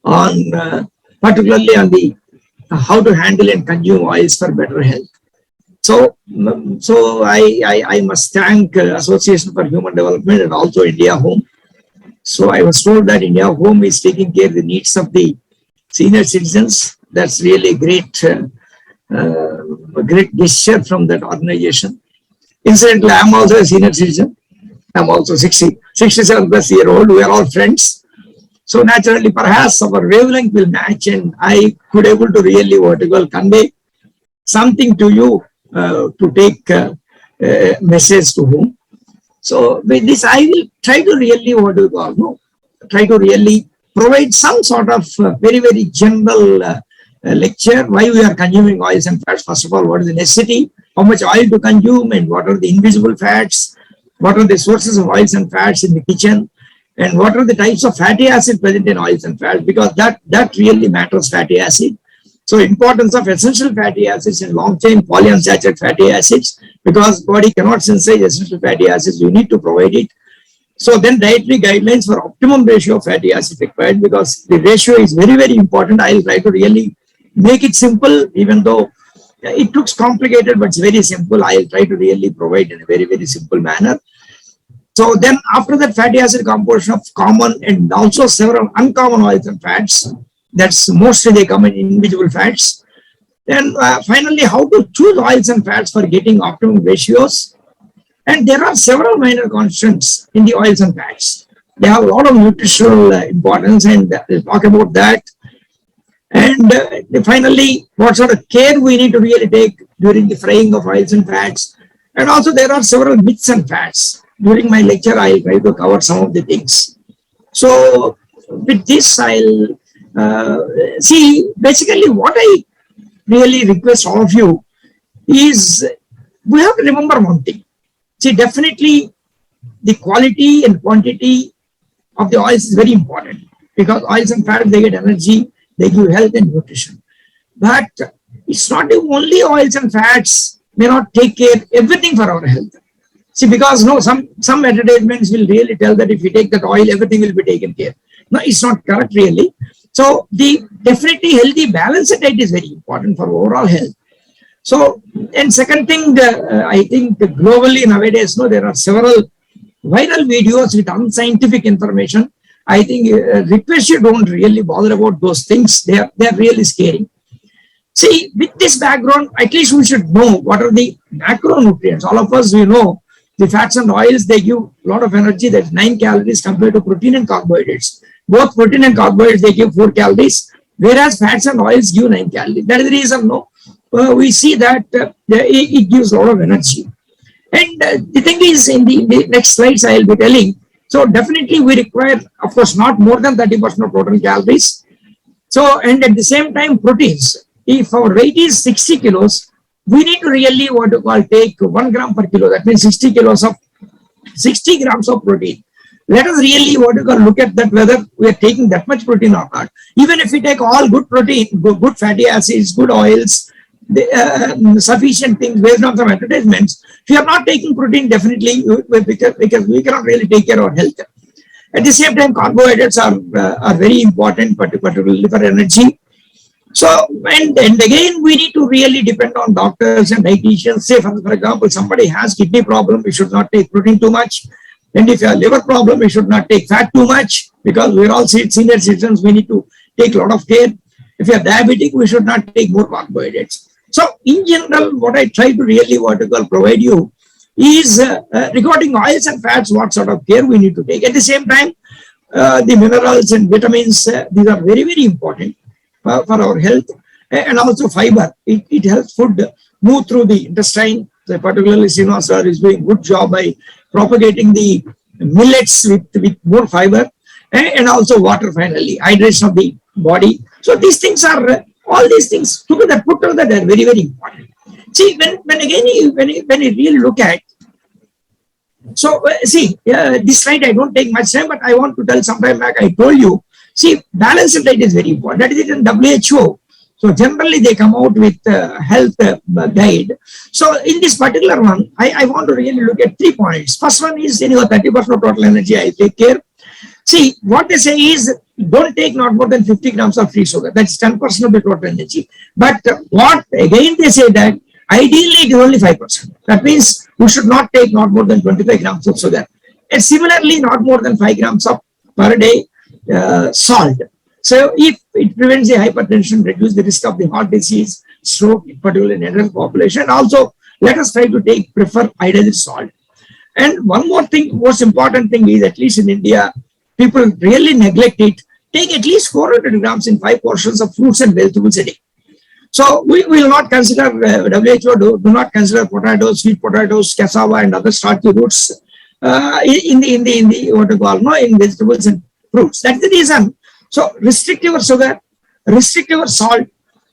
on particularly on the how to handle and consume oils for better health. So I must thank Association for Human Development and also India Home. So I was told that India Home is taking care of the needs of the senior citizens. That's really a great gesture from that organization. Incidentally, I'm also a senior citizen. I'm also 67 plus year old. We are all friends. So naturally, perhaps our wavelength will match, and I could able to really convey something to you to take a message to whom. So with this, I will try to really try to really provide some sort of very, very general lecture why we are consuming oils and fats. First of all, what is the necessity, how much oil to consume, and what are the invisible fats, what are the sources of oils and fats in the kitchen, and what are the types of fatty acid present in oils and fats, because that really matters, fatty acid. So importance of essential fatty acids and long chain polyunsaturated fatty acids, because body cannot synthesize essential fatty acids, you need to provide it. So then dietary guidelines for optimum ratio of fatty acid required, because the ratio is very, very important. I will try to really make it simple, even though it looks complicated, but it's very simple. I will try to really provide in a very, very simple manner. So then after that, fatty acid composition of common and also several uncommon oils and fats. That's mostly they come in invisible fats. Then finally, how to choose oils and fats for getting optimum ratios. And there are several minor constants in the oils and fats. They have a lot of nutritional importance, and we'll talk about that. And finally, what sort of care we need to really take during the frying of oils and fats. And also there are several myths and facts. During my lecture, I'll try to cover some of the things. So with this, I'll see, basically what I really request all of you is, we have to remember one thing. See, definitely the quality and quantity of the oils is very important, because oils and fats, they get energy, they give health and nutrition. But it's not the only oils and fats may not take care everything for our health. See, because no, some advertisements will really tell that if you take that oil, everything will be taken care. No, it's not correct really. So the definitely healthy balanced diet is very important for overall health. So, and second thing, I think globally nowadays, there are several viral videos with unscientific information. I think request you don't really bother about those things. They're really scary. See, with this background, at least we should know what are the macronutrients. All of us, we know the fats and oils, they give a lot of energy. That's 9 calories compared to protein and carbohydrates. Both protein and carbohydrates, they give 4 calories, whereas fats and oils give 9 calories. That is the reason, we see that it gives a lot of energy. And the thing is, in the next slides, I will be telling. So definitely we require, of course, not more than 30% of total calories. So, and at the same time, proteins. If our weight is 60 kilos, we need to really take 1 gram per kilo. That means 60 grams of protein. Let us really look at that, whether we are taking that much protein or not. Even if we take all good protein, good fatty acids, good oils, sufficient things based on some advertisements, if you are not taking protein, definitely because we cannot really take care of our health. At the same time, carbohydrates are very important, particularly for energy. So, and again, we need to really depend on doctors and dietitians. Say, for example, somebody has kidney problem, we should not take protein too much. And if you have liver problem, we should not take fat too much, because we're all senior citizens, we need to take a lot of care. If you are diabetic, we should not take more carbohydrates. So, in general, what I try to really provide you is regarding oils and fats, what sort of care we need to take. At the same time, the minerals and vitamins, these are very, very important for our health. And also fiber, it helps food move through the intestine. So particularly Srinivas sir is doing good job by propagating the millets with more fiber, and also water, finally, hydration of the body. So these things are, all these things together, put together, they are very, very important. See, when you really look at, so this slide I don't take much time, but I want to tell sometime back, I told you, see, balanced diet is very important. That is it in WHO. So generally they come out with health guide. So in this particular one, I want to really look at 3 points. First one is 30% of total energy I take care. See, what they say is don't take not more than 50 grams of free sugar. That's 10% of the total energy. But what again they say that ideally it is only 5%. That means you should not take not more than 25 grams of sugar. And similarly, not more than 5 grams of per day salt. So if it prevents the hypertension, reduce the risk of the heart disease, stroke, particularly in adult population. Also, let us try to prefer iodized salt. And one more thing, most important thing is, at least in India, people really neglect it. Take at least 400 grams in 5 portions of fruits and vegetables a day. So we will not consider, WHO do not consider potatoes, sweet potatoes, cassava, and other starchy roots in the what you call in vegetables and fruits. That's the reason. So restrict your sugar, restrict your salt,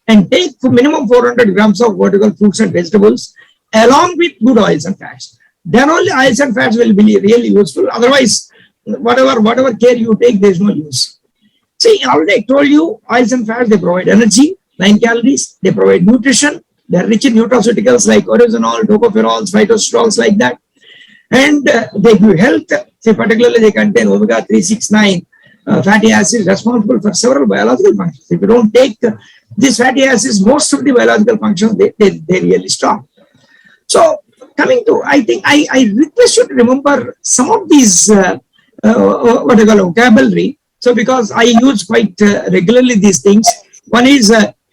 and take minimum 400 grams of what you call fruits and vegetables, along with good oils and fats. Then only oils and fats will be really useful. Otherwise, whatever care you take, there is no use. See, already I told you, oils and fats, they provide energy, 9 calories, they provide nutrition, they are rich in nutraceuticals like oryzanol, tocopherols, phytosterols, like that. And they give health. See, particularly they contain omega 3, 6, 9 fatty acids responsible for several biological functions. If you don't take these fatty acids, most of the biological functions, they really stop. So coming to, I think I request you to remember some of these what I call vocabulary. So because I use quite regularly these things. One is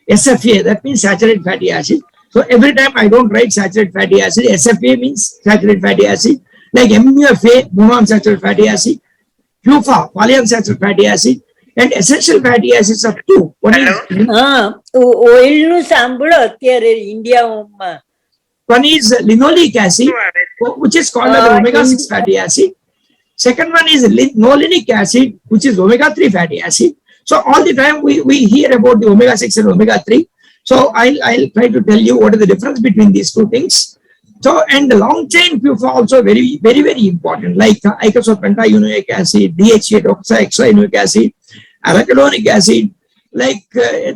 SFA, that means saturated fatty acid. So every time I don't write saturated fatty acid, SFA means saturated fatty acid. Like MUFA, monounsaturated fatty acid, PUFA, polyunsaturated fatty acid, and essential fatty acids are 2. One is one is linoleic acid, which is called as omega-6 fatty acid. Second one is linolenic acid, which is omega-3 fatty acid. So all the time we hear about the omega-6 and omega-3. So I'll try to tell you what is the difference between these two things. So, and the long chain PUFA also very important, like icosapentaenoic acid, DHA, deoxyribonucleic acid, arachidonic acid. Like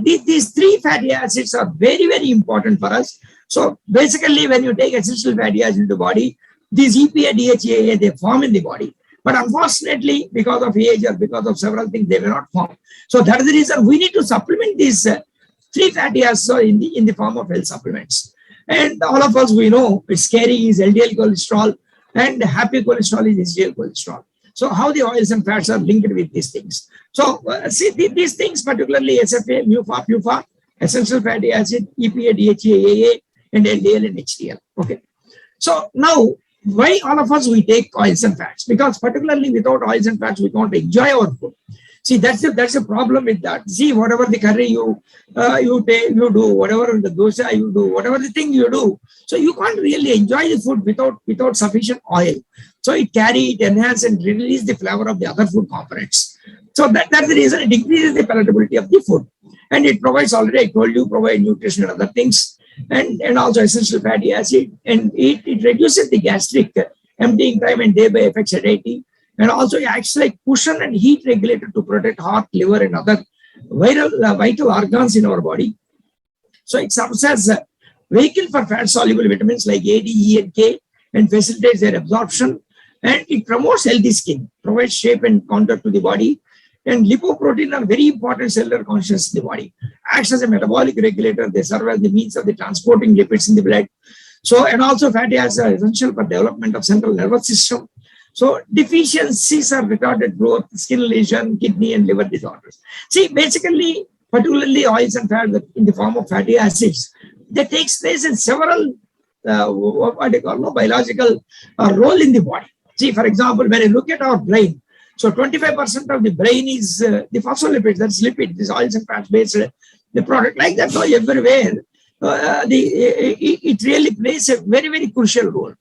these 3 fatty acids are very important for us. So basically, when you take essential fatty acids into the body, these EPA, DHA, they form in the body. But unfortunately, because of age or because of several things, they may not form. So that is the reason we need to supplement these 3 fatty acids in the form of health supplements. And all of us, we know it's scary is LDL cholesterol and happy cholesterol is HDL cholesterol. So how the oils and fats are linked with these things. So see these things, particularly SFA, MUFA, PUFA, essential fatty acid, EPA, DHA, AA, and LDL and HDL. Okay. So now, why all of us we take oils and fats? Because particularly without oils and fats, we can't enjoy our food. See, that's a problem with that. See, whatever the curry you do, whatever the dosa you do, whatever the thing you do, so you can't really enjoy the food without sufficient oil. So it enhance and release the flavor of the other food components. So that's the reason it increases the palatability of the food, and it provides, already I told you, provide nutrition and other things, and also essential fatty acid, and it reduces the gastric emptying time and thereby affects satiety. And also it acts like cushion and heat regulator to protect heart, liver, and other vital organs in our body. So it serves as a vehicle for fat-soluble vitamins like A, D, E, and K, and facilitates their absorption. And it promotes healthy skin, provides shape and contour to the body. And lipoprotein are very important cellular constituents in the body. Acts as a metabolic regulator. They serve as the means of the transporting lipids in the blood. So, and also fatty acids are essential for development of central nervous system. So deficiencies are retarded growth, skin lesion, kidney and liver disorders. See, basically, particularly oils and fats in the form of fatty acids, that takes place in several biological role in the body. See, for example, when you look at our brain, so 25% of the brain is the phospholipids, that's lipid, this oils and fats based the product like that. So everywhere, it really plays a very crucial role.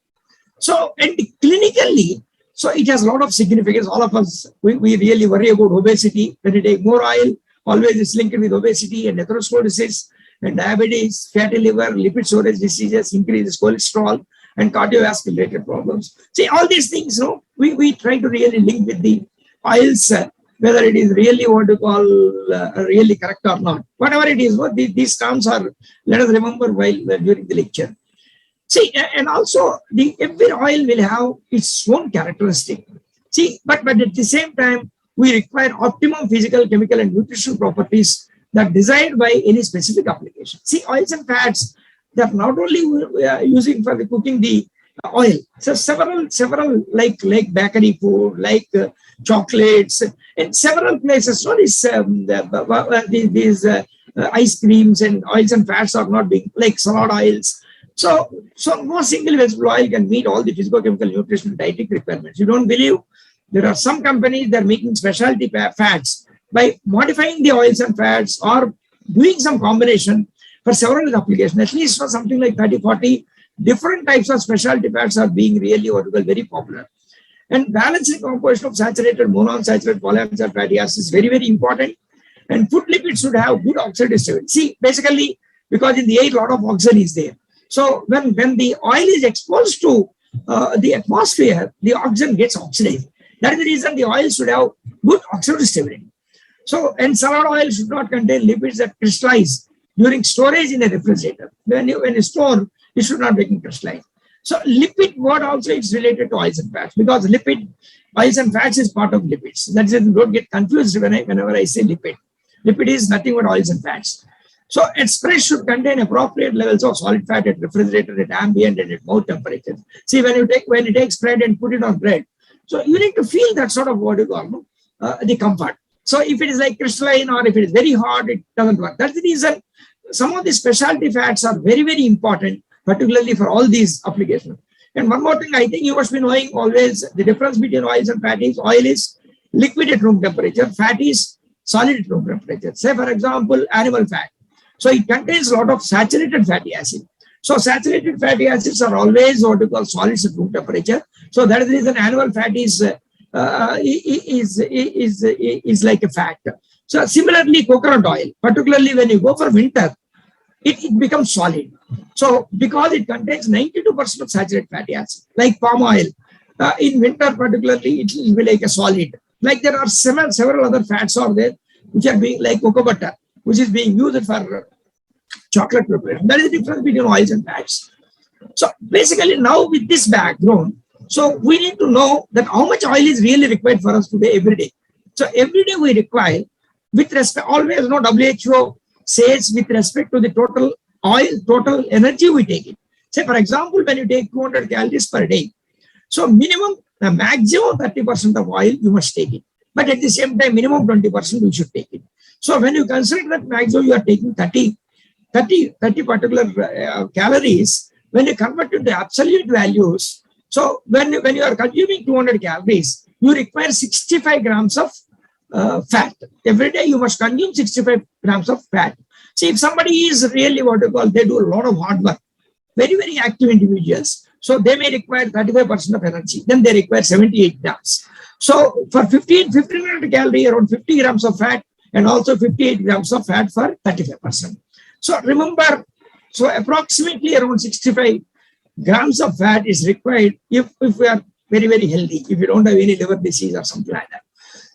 So, and clinically, so it has a lot of significance. All of us, we really worry about obesity. When you take more oil, always it's linked with obesity and atherosclerosis and diabetes, fatty liver, lipid storage diseases, increases cholesterol and cardiovascular related problems. See, all these things, we try to really link with the oils, whether it is really what you call really correct or not. Whatever it is, these terms are, let us remember while during the lecture. See, and also every oil will have its own characteristic. See, but at the same time, we require optimum physical, chemical, and nutritional properties that desired by any specific application. See, oils and fats, they are not only using for the cooking the oil. So several like bakery food, like chocolates, in several places. So these ice creams and oils and fats are not being like salad oils. So no single vegetable oil can meet all the physicochemical, nutritional, dietetic requirements. You don't believe? There are some companies that are making specialty fats by modifying the oils and fats or doing some combination for several applications. At least for something like 30, 40 different types of specialty fats are being really very popular. And balancing composition of saturated, monounsaturated, polyunsaturated fatty acids is very, very important. And food lipids should have good oxidative stability. See, basically, because in the air, a lot of oxygen is there. So when the oil is exposed to the atmosphere, the oxygen gets oxidized. That is the reason the oil should have good oxidative stability. So, and salad oil should not contain lipids that crystallize during storage in a refrigerator. When you store, it should not become crystallized. So lipid word also is related to oils and fats, because oils and fats is part of lipids. That's it. Don't get confused whenever I say lipid. Lipid is nothing but oils and fats. So express should contain appropriate levels of solid fat at refrigerator, at ambient, and at mouth temperature. See, when you take spread and put it on bread, so you need to feel that sort of what you call the comfort. So if it is like crystalline or if it is very hard, it doesn't work. That's the reason some of the specialty fats are very, very important, particularly for all these applications. And one more thing, I think you must be knowing always the difference between oils and fat is oil is liquid at room temperature, fat is solid at room temperature. Say, for example, animal fat. So it contains a lot of saturated fatty acid. So saturated fatty acids are always what we call solids at room temperature. So that is the reason animal fat is like a fat. So similarly, coconut oil, particularly when you go for winter, it becomes solid. So because it contains 92% of saturated fatty acid, like palm oil, in winter particularly, it will be like a solid. Like there are several other fats are there, which are being like cocoa butter, which is being used for chocolate preparation. That is the difference between oils and fats. So basically now with this background, so we need to know that how much oil is really required for us today every day. So every day we require, with respect, always no WHO says with respect to the total oil, total energy we take it. Say for example, when you take 200 calories per day, so minimum, the maximum 30% of oil you must take it. But at the same time, minimum 20% you should take it. So when you consider that maximum you are taking 30 particular calories, when you convert to the absolute values, so when you are consuming 200 calories, you require 65 grams of fat. Every day you must consume 65 grams of fat. See, if somebody is really what you call, they do a lot of hard work, very, very active individuals. So they may require 35% of energy. Then they require 78 grams. So for 1500 calories, around 50 grams of fat, and also 58 grams of fat for 35%. So remember, so approximately around 65 grams of fat is required if we are very, very healthy, if you don't have any liver disease or something like that.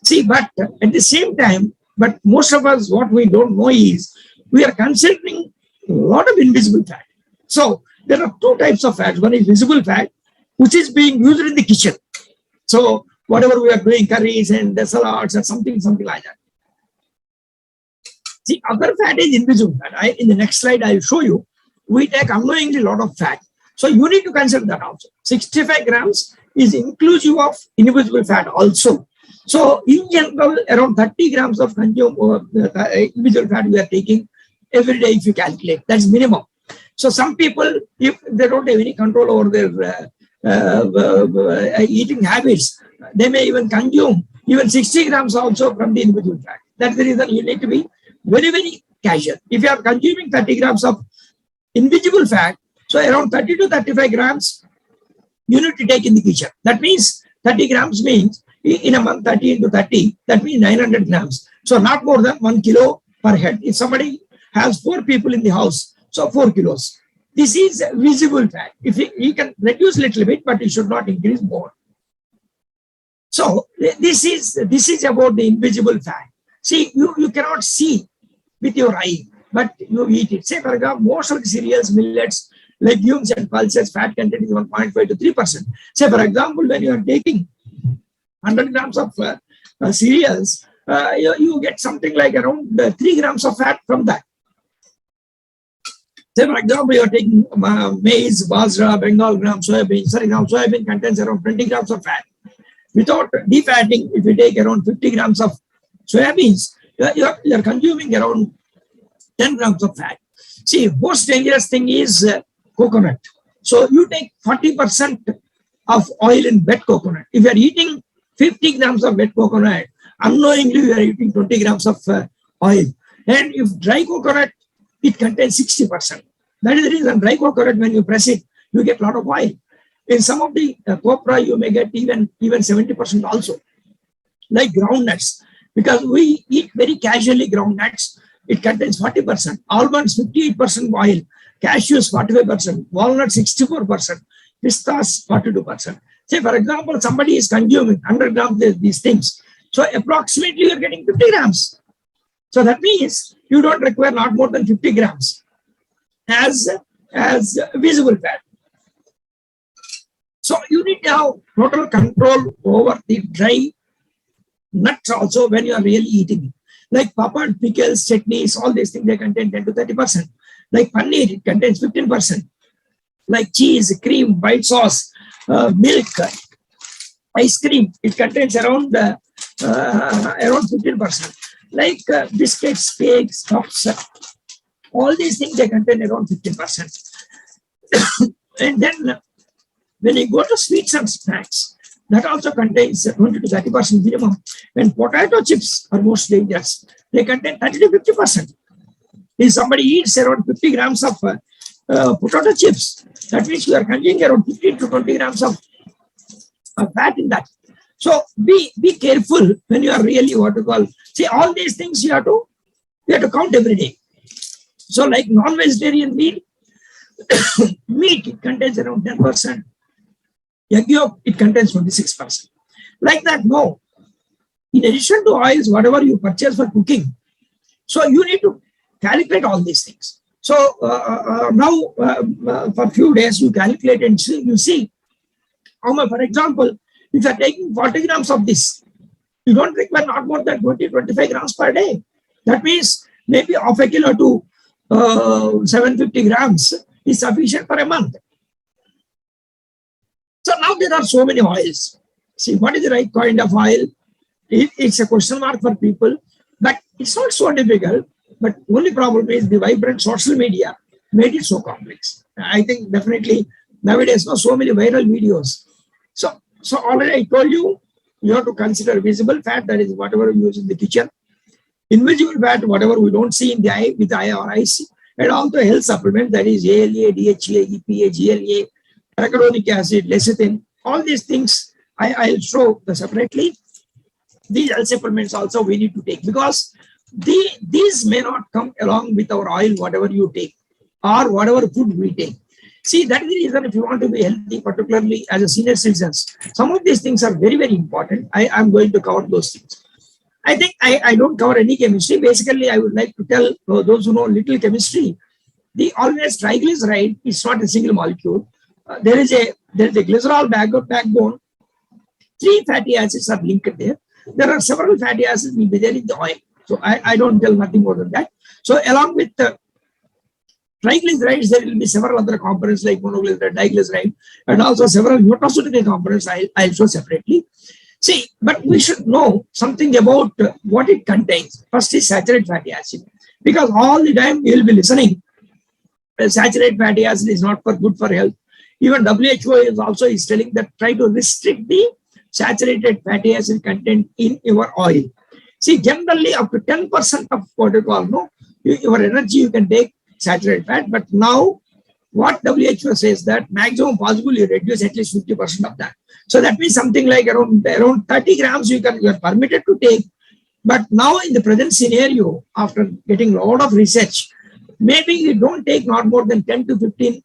See, but at the same time, but most of us, what we don't know is, we are considering a lot of invisible fat. So there are two types of fat. One is visible fat, which is being used in the kitchen. So whatever we are doing, curries and salads or something like that. See, other fat is invisible fat. In the next slide, I will show you. We take unknowingly a lot of fat. So you need to consider that also. 65 grams is inclusive of invisible fat also. So in general, around 30 grams of invisible fat we are taking every day if you calculate. That's minimum. So some people, if they don't have any control over their eating habits, they may even consume even 60 grams also from the invisible fat. That's the reason you need to be very, very casual. If you are consuming 30 grams of invisible fat, so around 30 to 35 grams, you need to take in the kitchen. That means 30 grams means in a month, 30 into 30, that means 900 grams. So not more than 1 kilo per head. If somebody has 4 people in the house, so 4 kilos. This is visible fat. If he can reduce a little bit, but it should not increase more. So this is about the invisible fat. See, you cannot see with your eye, but you eat it. Say, for example, most of the cereals, millets, legumes, and pulses, fat content is 1.5 to 3%. Say, for example, when you are taking 100 grams of cereals, you get something like around 3 grams of fat from that. Say, for example, you are taking maize, basra, Bengal gram, soybean. For example, soybean contains around 20 grams of fat. Without defatting, if you take around 50 grams of soybeans, you're consuming around 10 grams of fat. See, most dangerous thing is coconut. So you take 40% of oil in wet coconut. If you are eating 50 grams of wet coconut, unknowingly you are eating 20 grams of oil. And if dry coconut, it contains 60%. That is the reason dry coconut, when you press it, you get a lot of oil. In some of the copra, you may get even 70% also. Like groundnuts, because we eat very casually groundnuts, it contains 40%. Almonds 58% oil, cashews 45%, walnuts 64%, pistas 42%. Say, for example, somebody is consuming 100 grams of these things. So approximately you're getting 50 grams. So that means you don't require not more than 50 grams as visible fat. So you need to have total control over the dry nuts also when you are really eating it. Like papad, pickles, chutneys, all these things, they contain 10 to 30%. Like paneer, it contains 15%. Like cheese, cream, white sauce, milk, ice cream, it contains around 15%. Like biscuits, cakes, puffs, all these things, they contain around 15%. And then when you go to sweets and snacks, that also contains 20 to 30% minimum. When potato chips are most dangerous, they contain 30 to 50%. If somebody eats around 50 grams of potato chips, that means you are consuming around 15 to 20 grams of fat in that. So be careful when you are really what you call. See, all these things you have to count every day. So like non-vegetarian meat, meat, it contains around 10%. Egg yolk, it contains 26%. Like that, no. In addition to oils, whatever you purchase for cooking, so you need to calculate all these things. So now for a few days you calculate and you see how much, for example, if you are taking 40 grams of this, you don't require not more than 20-25 grams per day. That means maybe half a kilo to 750 grams is sufficient for a month. So now there are so many oils. See, what is the right kind of oil? It's a question mark for people, but it's not so difficult. But only problem is the vibrant social media made it so complex. I think definitely nowadays so many viral videos. So already I told you, you have to consider visible fat, that is whatever we use in the kitchen. Invisible fat, whatever we don't see in the eye with eye or eyes, and also health supplement, that is ALA, DHA, EPA, GLA, arachidonic acid, lecithin, all these things I'll show separately. These health supplements also we need to take, because these may not come along with our oil, whatever you take, or whatever food we take. See, that is the reason if you want to be healthy, particularly as a senior citizens, some of these things are very, very important. I'm going to cover those things. I think I don't cover any chemistry. Basically, I would like to tell those who know little chemistry, the always triglyceride is not a single molecule. There is a glycerol backbone. 3 fatty acids are linked there. There are several fatty acids will be there in the oil. So I don't tell nothing more than that. So along with triglycerides, there will be several other components like monoglyceride, diglyceride, and also several nutraceutical components I'll show separately. See, but we should know something about what it contains. First is saturated fatty acid, because all the time you will be listening. Saturated fatty acid is not good for health. Even WHO is also telling that try to restrict the saturated fatty acid content in your oil. See, generally up to 10% of what you call your energy you can take saturated fat, but now what WHO says that maximum possible you reduce at least 50% of that. So that means something like around 30 grams you are permitted to take. But now in the present scenario, after getting a lot of research, maybe you don't take not more than 10 to 15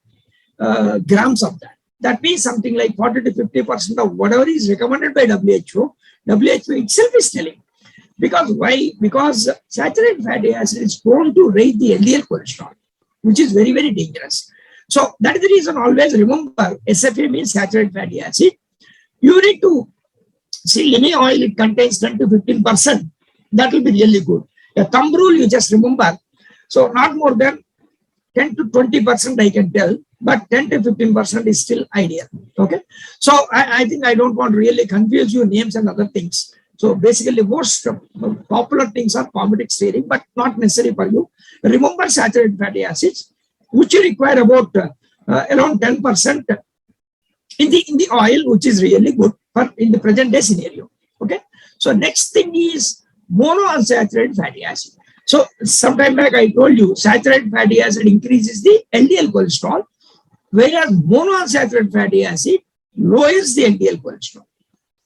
grams of that. That means something like 40 to 50% of whatever is recommended by WHO. WHO itself is telling. Because why? Because saturated fatty acid is prone to raise the LDL cholesterol, which is very, very dangerous. So that is the reason always remember SFA means saturated fatty acid. You need to See, any oil, it contains 10 to 15%. That will be really good. A thumb rule, you just remember. So not more than 10 to 20% I can tell, but 10 to 15% is still ideal. Okay. So I think I don't want to really confuse you names and other things. So basically most popular things are Pommetic stearin, but not necessary for you. Remember saturated fatty acids, which you require about around 10% in the oil, which is really good for in the present day scenario. Okay. So next thing is monounsaturated fatty acid. So sometime back I told you saturated fatty acid increases the LDL cholesterol, whereas monounsaturated fatty acid lowers the LDL cholesterol.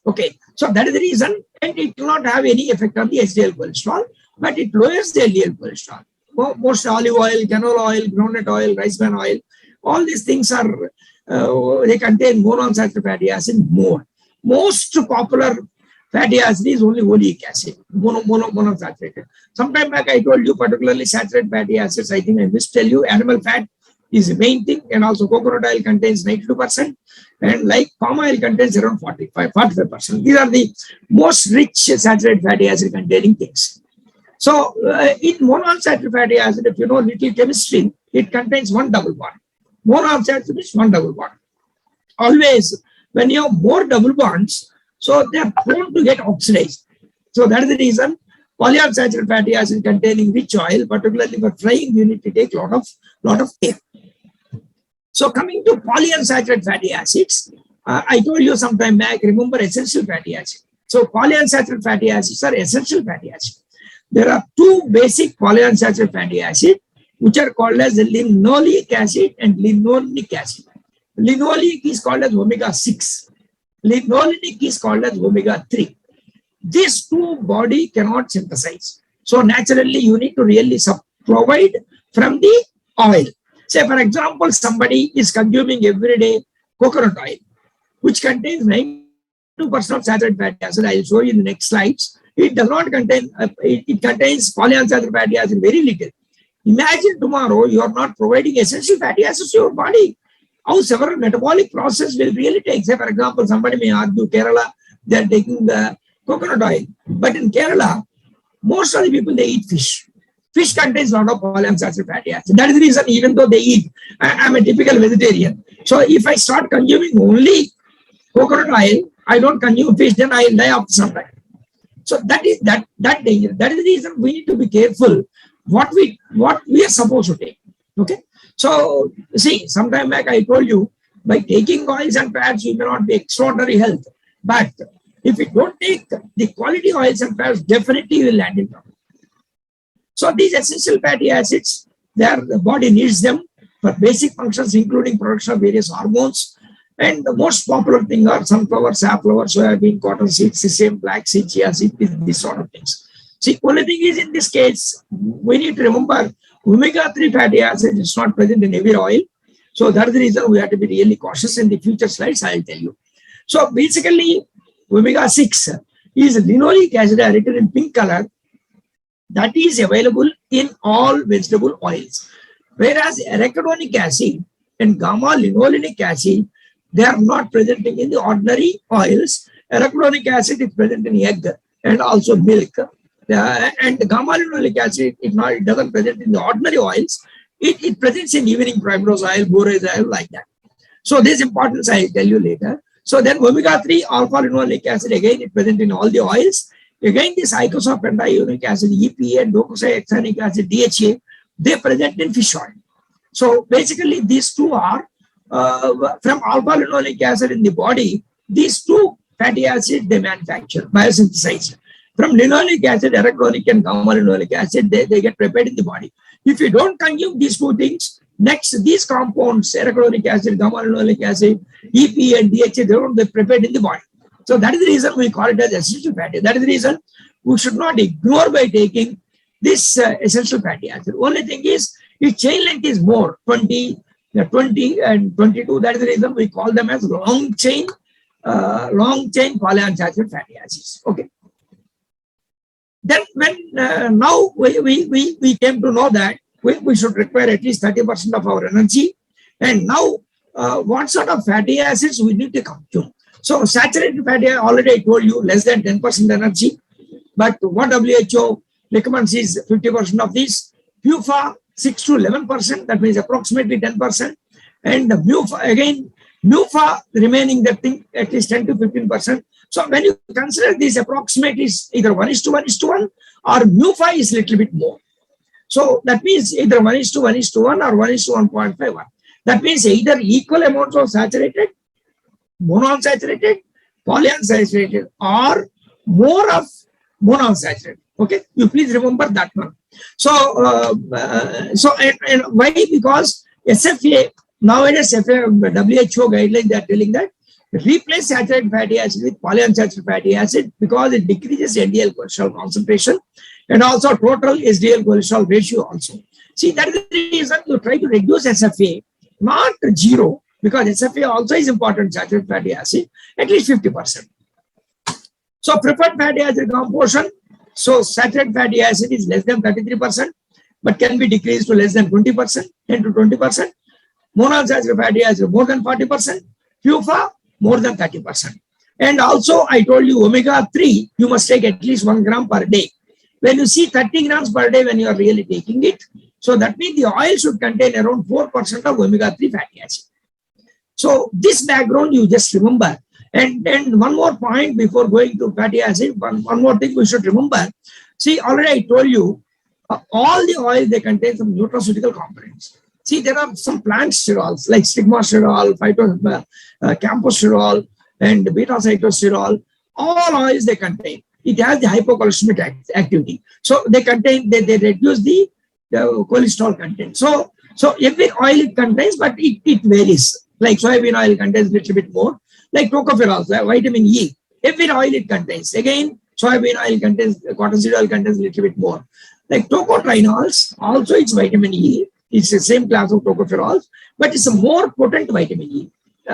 Okay, so that is the reason, and it will not have any effect on the HDL cholesterol, but it lowers the LDL cholesterol. Most olive oil, canola oil, groundnut oil, rice bran oil, all these things are they contain monounsaturated fatty acid more. Most popular fatty acid is only oleic acid, monounsaturated. Sometime back I told you particularly saturated fatty acids. I think I must tell you animal fat is the main thing, and also coconut oil contains 92%, and like palm oil contains around 45%. These are the most rich saturated fatty acid containing things. So in monounsaturated fatty acid, if you know little chemistry, it contains one double bond. Monounsaturated is one double bond. Always when you have more double bonds, so they are prone to get oxidized. So that is the reason polyunsaturated fatty acid containing rich oil, particularly for frying, you need to take lot of care. So coming to polyunsaturated fatty acids, I told you some time back, remember essential fatty acid. So polyunsaturated fatty acids are essential fatty acids. There are two basic polyunsaturated fatty acids, which are called as linoleic acid and linolenic acid. Linoleic is called as omega-6. Linolenic is called as omega-3. These two body cannot synthesize. So naturally, you need to really provide from the oil. Say, for example, somebody is consuming every day coconut oil, which contains 92% of saturated fatty acid. I will show you in the next slides. It does not contain, it contains polyunsaturated fatty acid very little. Imagine tomorrow you are not providing essential fatty acids to your body. How several metabolic process will really take. Say, for example, somebody may argue Kerala, they are taking the coconut oil. But in Kerala, most of the people, they eat fish. Fish contains a lot of polyunsaturated fatty acid. That is the reason, even though they eat, I'm a typical vegetarian. So if I start consuming only coconut oil, I don't consume fish, then I will die after some time. So that is that danger. That is the reason we need to be careful what we are supposed to take. Okay. So see, sometime back I told you, by taking oils and fats, you may not be extraordinary health. But if you don't take the quality oils and fats, definitely you will land in trouble. So these essential fatty acids, the body needs them for basic functions, including production of various hormones. And the most popular thing are sunflower, safflower, soybean, cotton seed, sesame, black seed, chia seed, these sort of things. See, only thing is in this case, we need to remember omega-3 fatty acid is not present in every oil. So that is the reason we have to be really cautious. In the future slides, I will tell you. So basically, omega-6 is linoleic acid written in pink color that is available in all vegetable oils. Whereas arachidonic acid and gamma-linolenic acid, they are not present in the ordinary oils. Arachidonic acid is present in egg and also milk. And gamma-linolenic acid, it doesn't present in the ordinary oils. It presents in evening primrose oil, borage oil, like that. So this importance I will tell you later. So then omega-3 alpha-linolenic acid, again, it present in all the oils. Again, this icosapentaenoic acid, EPA, and docosahexaenic acid, DHA, they present in fish oil. So basically, these two are from alpha-linolenic acid in the body. These two fatty acids they manufacture, biosynthesized. From linoleic acid, arachidonic and gamma-linolenic acid, they get prepared in the body. If you don't consume these two things, next these compounds, arachidonic acid, gamma-linolenic acid, EPA and DHA, they're prepared in the body. So that is the reason we call it as essential fatty. That is the reason we should not ignore by taking this essential fatty acid. Only thing is, its chain length is more, 20 and 22. That is the reason we call them as long chain polyunsaturated fatty acids. Okay. Then when now we came to know that we should require at least 30% of our energy. And now what sort of fatty acids we need to consume? So saturated fatty acid, already I told you, less than 10% energy. But what WHO recommends is 50% of these. PUFA 6 to 11%, that means approximately 10%. And the MUFA, again, MUFA remaining that thing at least 10 to 15%. So when you consider these approximate is either 1:1:1 or MUFA is little bit more. So that means either 1:1:1 or 1:1.51. That means either equal amounts of saturated, monounsaturated, polyunsaturated, or more of monounsaturated. Okay, you please remember that one. So, and why? Because SFA nowadays, WHO guidelines they are telling that replace saturated fatty acid with polyunsaturated fatty acid because it decreases LDL cholesterol concentration and also total HDL cholesterol ratio also. See, that is the reason you try to reduce SFA, not zero, because SFA also is important, saturated fatty acid, at least 50%. So preferred fatty acid composition, so saturated fatty acid is less than 33%, but can be decreased to less than 20%, 10 to 20%. Monounsaturated fatty acid more than 40%, PUFA more than 30%. And also I told you omega-3, you must take at least 1 gram per day. When you see 30 grams per day when you are really taking it, so that means the oil should contain around 4% of omega-3 fatty acid. So this background you just remember. And one more point before going to fatty acid, one more thing we should remember. See, already I told you, all the oils, they contain some nutraceutical components. See, there are some plant sterols like stigmasterol, camposterol, and beta-cytosterol. All oils they contain. It has the hypocalcemic activity. So they contain, they reduce the cholesterol content. So every oil it contains, but it varies. Like soybean oil contains a little bit more. Like tocopherol, vitamin E, every oil it contains. Again, soybean oil contains, cottonseed oil contains a little bit more. Like tocotrienols, also it's vitamin E. It's the same class of tocopherols, but it's a more potent vitamin E.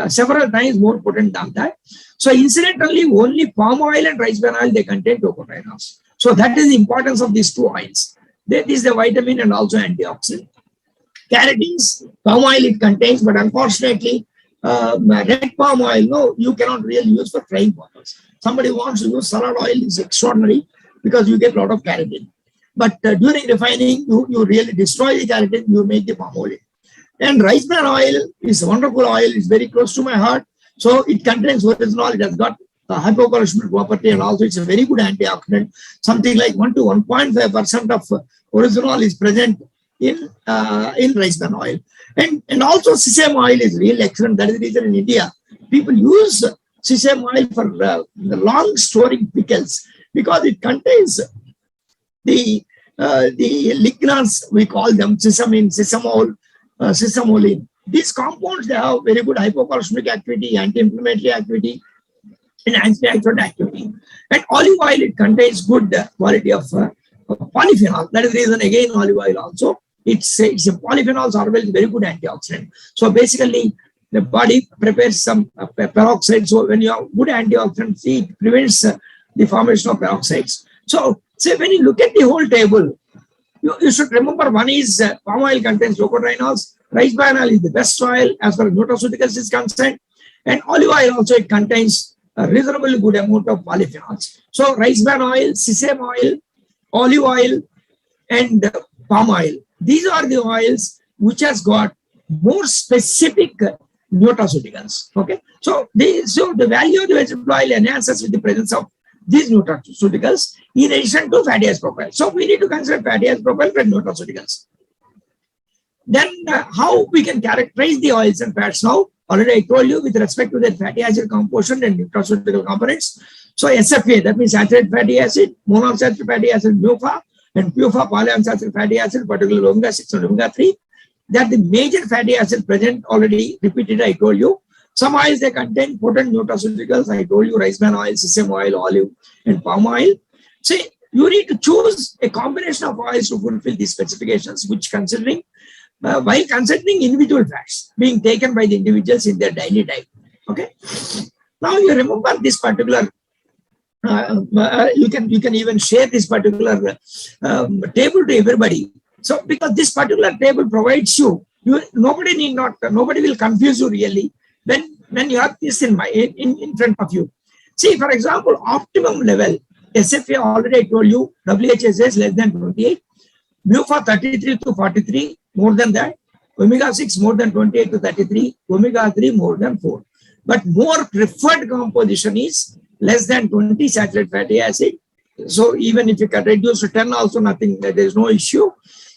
Several times more potent than that. So incidentally, only palm oil and rice bran oil, they contain tocotrienols. So that is the importance of these two oils. That is the vitamin and also antioxidant. Carotenes, palm oil it contains, but unfortunately, red palm oil, no, you cannot really use for frying purpose. Somebody wants to use salad oil, is extraordinary because you get a lot of keratin. But during refining, you really destroy the keratin, you make the palm oil. And rice bran oil is a wonderful oil, it's very close to my heart. So it contains oryzanol, it has got the hypocalcemic property, and also it's a very good antioxidant. Something like 1 to 1.5% of oryzanol is present in rice bran oil. And also sesame oil is really excellent. That is the reason in India, people use sesame oil for the long storing pickles because it contains the lignans, we call them sesamine, sesamol, sesamolin. These compounds, they have very good hypocalcemic activity, anti-inflammatory activity, and antioxidant activity. And olive oil, it contains good quality of polyphenol. That is the reason, again, olive oil also, it's a polyphenols are very good antioxidant. So basically, the body prepares some peroxide. So when you have good antioxidants, it prevents the formation of peroxides. So when you look at the whole table, you should remember one is palm oil contains tocotrienols, rice bran oil is the best oil as far as nutraceuticals is concerned, and olive oil also it contains a reasonably good amount of polyphenols. So rice bran oil, sesame oil, olive oil, and palm oil. These are the oils which has got more specific nutraceuticals. Okay, so the value of the vegetable oil enhances with the presence of these nutraceuticals in addition to fatty acid profile. So we need to consider fatty acid profile for nutraceuticals. Then how we can characterize the oils and fats now? Already I told you with respect to the fatty acid composition and nutraceutical components. So SFA, that means saturated fatty acid, monounsaturated fatty acid, MUFA, and PUFA, polyunsaturated fatty acid, particularly omega-6 and omega-3. That the major fatty acid present, already repeated, I told you. Some oils, they contain potent nutraceuticals. I told you rice bran oil, sesame oil, olive, and palm oil. See, you need to choose a combination of oils to fulfill these specifications, which considering, while considering individual fats being taken by the individuals in their daily diet. Okay. Now you remember this particular, you can even share this particular table to everybody. So because this particular table provides you, nobody will confuse you really. when you have this in front of you. See, for example, optimum level, SFA already I told you, WHS is less than 28, mu for 33 to 43, more than that, omega 6 more than 28 to 33, omega 3 more than 4. But more preferred composition is less than 20 saturated fatty acid. So even if you can reduce to 10 also, nothing, there is no issue.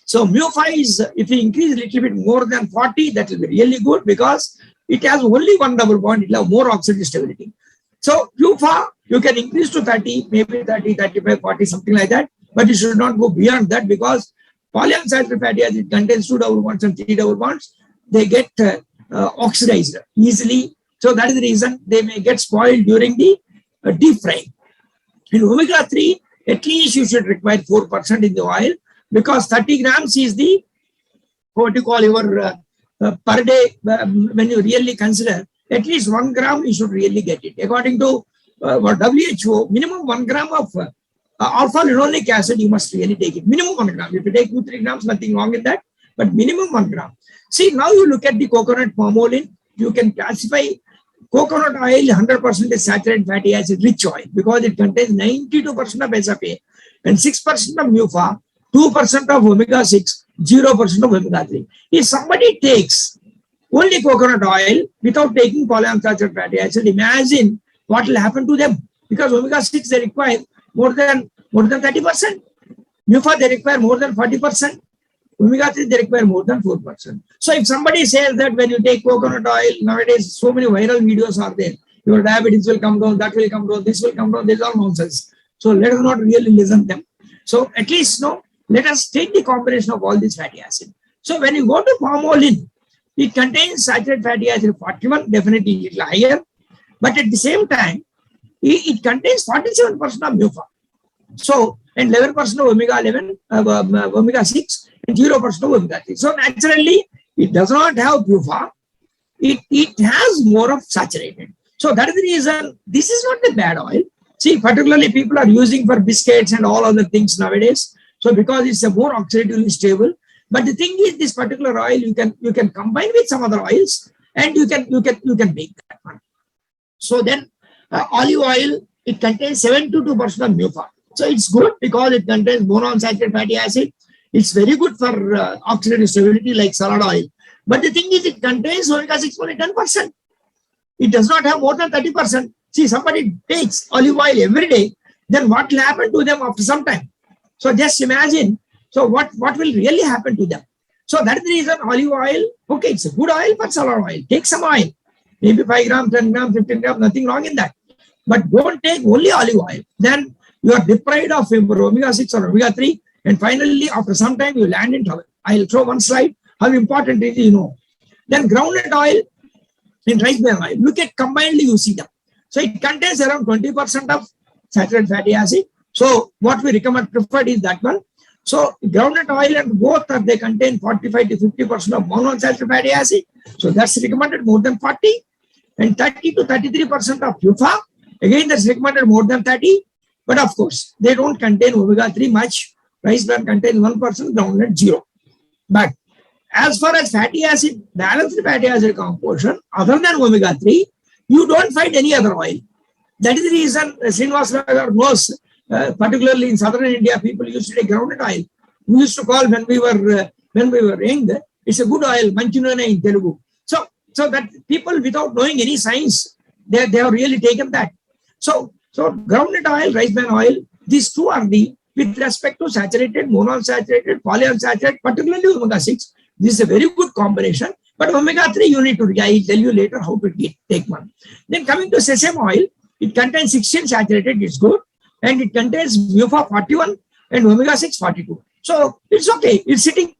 So mu5 is, if you increase a little bit more than 40, that will be really good because it has only one double bond, it will have more oxidative stability. So mu5, you can increase to 30, maybe 30, 35, 40, something like that. But you should not go beyond that because polyunsaturated fatty acid contains 2 double bonds and 3 double bonds. They get oxidized easily. So that is the reason they may get spoiled during the deep frying. In omega 3, at least you should require 4% in the oil because 30 grams is the, what you call your per day, when you really consider, at least 1 gram you should really get it. According to WHO, minimum 1 gram of alpha-linolenic acid you must really take it. Minimum 1 gram. If you take 2-3 grams, nothing wrong in that, but minimum 1 gram. See, now you look at the coconut palm oil, you can classify coconut oil 100% is saturated fatty acid rich oil because it contains 92% of SFA and 6% of MUFA, 2% of omega 6, 0% of omega 3. If somebody takes only coconut oil without taking polyunsaturated fatty acid, imagine what will happen to them because omega 6 they require more than 30%. MUFA they require more than 40%. Omega 3 they require more than 4%. So if somebody says that when you take coconut oil, nowadays so many viral videos are there, your diabetes will come down, that will come down, this will come down, this is all nonsense. So let us not really listen to them. So at least let us take the combination of all these fatty acid. So when you go to palm oil, it contains saturated fatty acid 41, definitely a little higher, but at the same time, it contains 47% of MUFA. So, and 11% of omega 11, omega 6, and 0% of omega 3. So naturally, it does not have MUFA. It has more of saturated. So that is the reason this is not a bad oil. See, particularly people are using for biscuits and all other things nowadays. So because it's a more oxidatively stable. But the thing is, this particular oil you can combine with some other oils, and you can make that one. So then olive oil, it contains 72% of MUFA. So it's good because it contains monounsaturated fatty acid. It's very good for oxidative stability like salad oil. But the thing is, it contains omega 6 only 10%. It does not have more than 30%. See, somebody takes olive oil every day, then what will happen to them after some time? So just imagine, so what will really happen to them? So that is the reason olive oil, okay, it's a good oil for salad oil. Take some oil, maybe 5 grams, 10 grams, 15 grams, nothing wrong in that. But don't take only olive oil. Then you are deprived of omega 6 or omega 3. And finally, after some time, you land in trouble. I'll show one slide. How important it is, Then groundnut oil and rice bran oil. Look at combinedly, you see them. So it contains around 20% of saturated fatty acid. So what we recommend preferred is that one. So groundnut oil and both they contain 45 to 50% of monounsaturated fatty acid. So that's recommended more than 40. And 30 to 33% of PUFA. Again, that's recommended more than 30. But of course, they don't contain omega 3 much. Rice bran contains 1%, groundnut 0. But as far as fatty acid, balanced fatty acid composition, other than omega 3, you don't find any other oil. That is the reason Srinivas knows, particularly in southern India, people used to take groundnut oil. We used to call when we were young, it's a good oil, Manchunana in Telugu. So that people without knowing any science, they have really taken that. So groundnut oil, rice bran oil, these two are the, with respect to saturated, monounsaturated, polyunsaturated, particularly omega 6, this is a very good combination. But omega 3, you need to, I will tell you later how to take one. Then coming to sesame oil, it contains 16 saturated, it's good. And it contains MUFA 41 and omega 6 42. So it's okay, it's sitting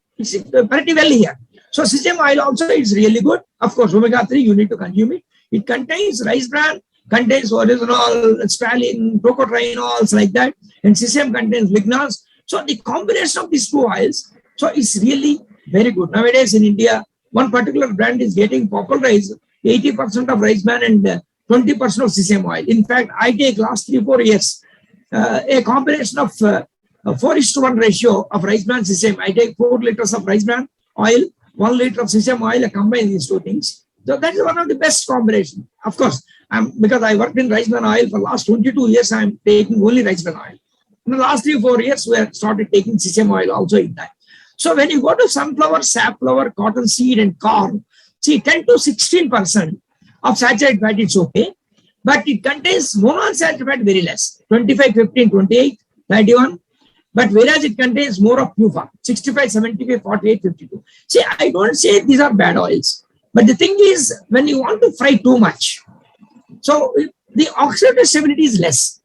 pretty well here. So sesame oil also is really good. Of course, omega 3, you need to consume it. It contains rice bran, contains oryzanol, spalin, tocotrienols like that, and sesame contains lignols. So the combination of these two oils, so it's really very good. Nowadays in India, one particular brand is getting popularized, 80% of rice bran and 20% of sesame oil. In fact, I take last 3-4 years, a combination of 4:1 ratio of rice bran sesame. I take 4 liters of rice bran oil, 1 liter of sesame oil, I combine these two things. So that is one of the best combination. Of course, because I worked in rice bran oil for last 22 years, I'm taking only rice bran oil. In the last 3-4 years, we have started taking sesame oil also in that. So when you go to sunflower, safflower, cottonseed, and corn, see 10 to 16% of saturated fat is okay, but it contains monounsaturated fat very less, 25, 15, 28, 31. But whereas it contains more of PUFA, 65, 75, 48, 52. See, I don't say these are bad oils. But the thing is, when you want to fry too much, so the oxidative stability is less.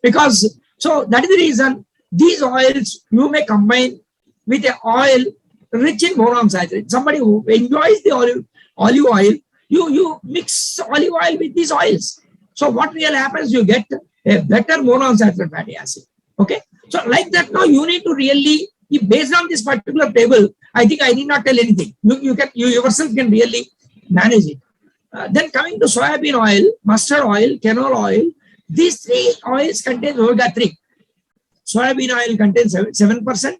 Because, so that is the reason these oils you may combine with an oil rich in monounsaturated. Somebody who enjoys the olive oil, you mix olive oil with these oils. So what really happens, you get a better monounsaturated fatty acid. Okay. So like that, now you need to really, based on this particular table, I think I need not tell anything. You yourself can really manage it. Then coming to soybean oil, mustard oil, canola oil, these three oils contain omega-3. Soybean oil contains 7%,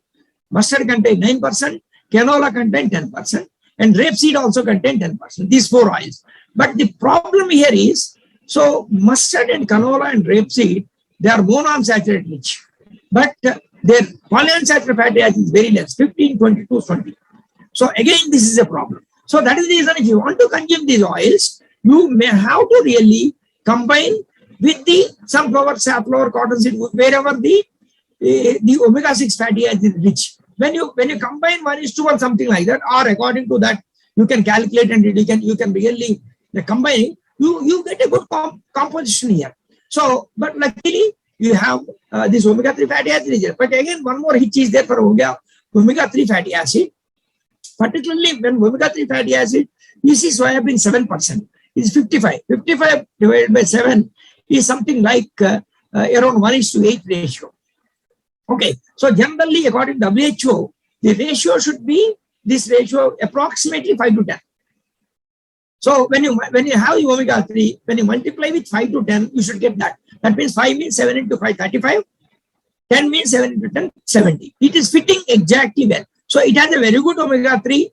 mustard contains 9%, canola contains 10%, and rapeseed also contains 10%. These four oils. But the problem here is, so mustard and canola and rapeseed, they are monounsaturated rich. But their polyunsaturated fatty acid is very less, 15, 22, 20. So again, this is a problem. So that is the reason if you want to consume these oils, you may have to really combine with the sunflower, safflower, cottonseed, wherever the omega-6 fatty acid is rich. When you combine 1:1 something like that, or according to that, you can calculate and you can really combine. You get a good composition here. So, but luckily you have this omega-3 fatty acid. But again, one more hitch is there for omega-3 fatty acid. Particularly when omega-3 fatty acid, you see soybean 7%. Is 55. 55 divided by 7 is something like around 1:8 ratio. Okay, so generally according to WHO, the ratio should be this ratio approximately 5 to 10. So when you have the omega-3, when you multiply with 5 to 10, you should get that. That means 5 means 7 into 5, 35. 10 means 7 into 10, 70. It is fitting exactly well. So it has a very good omega-3,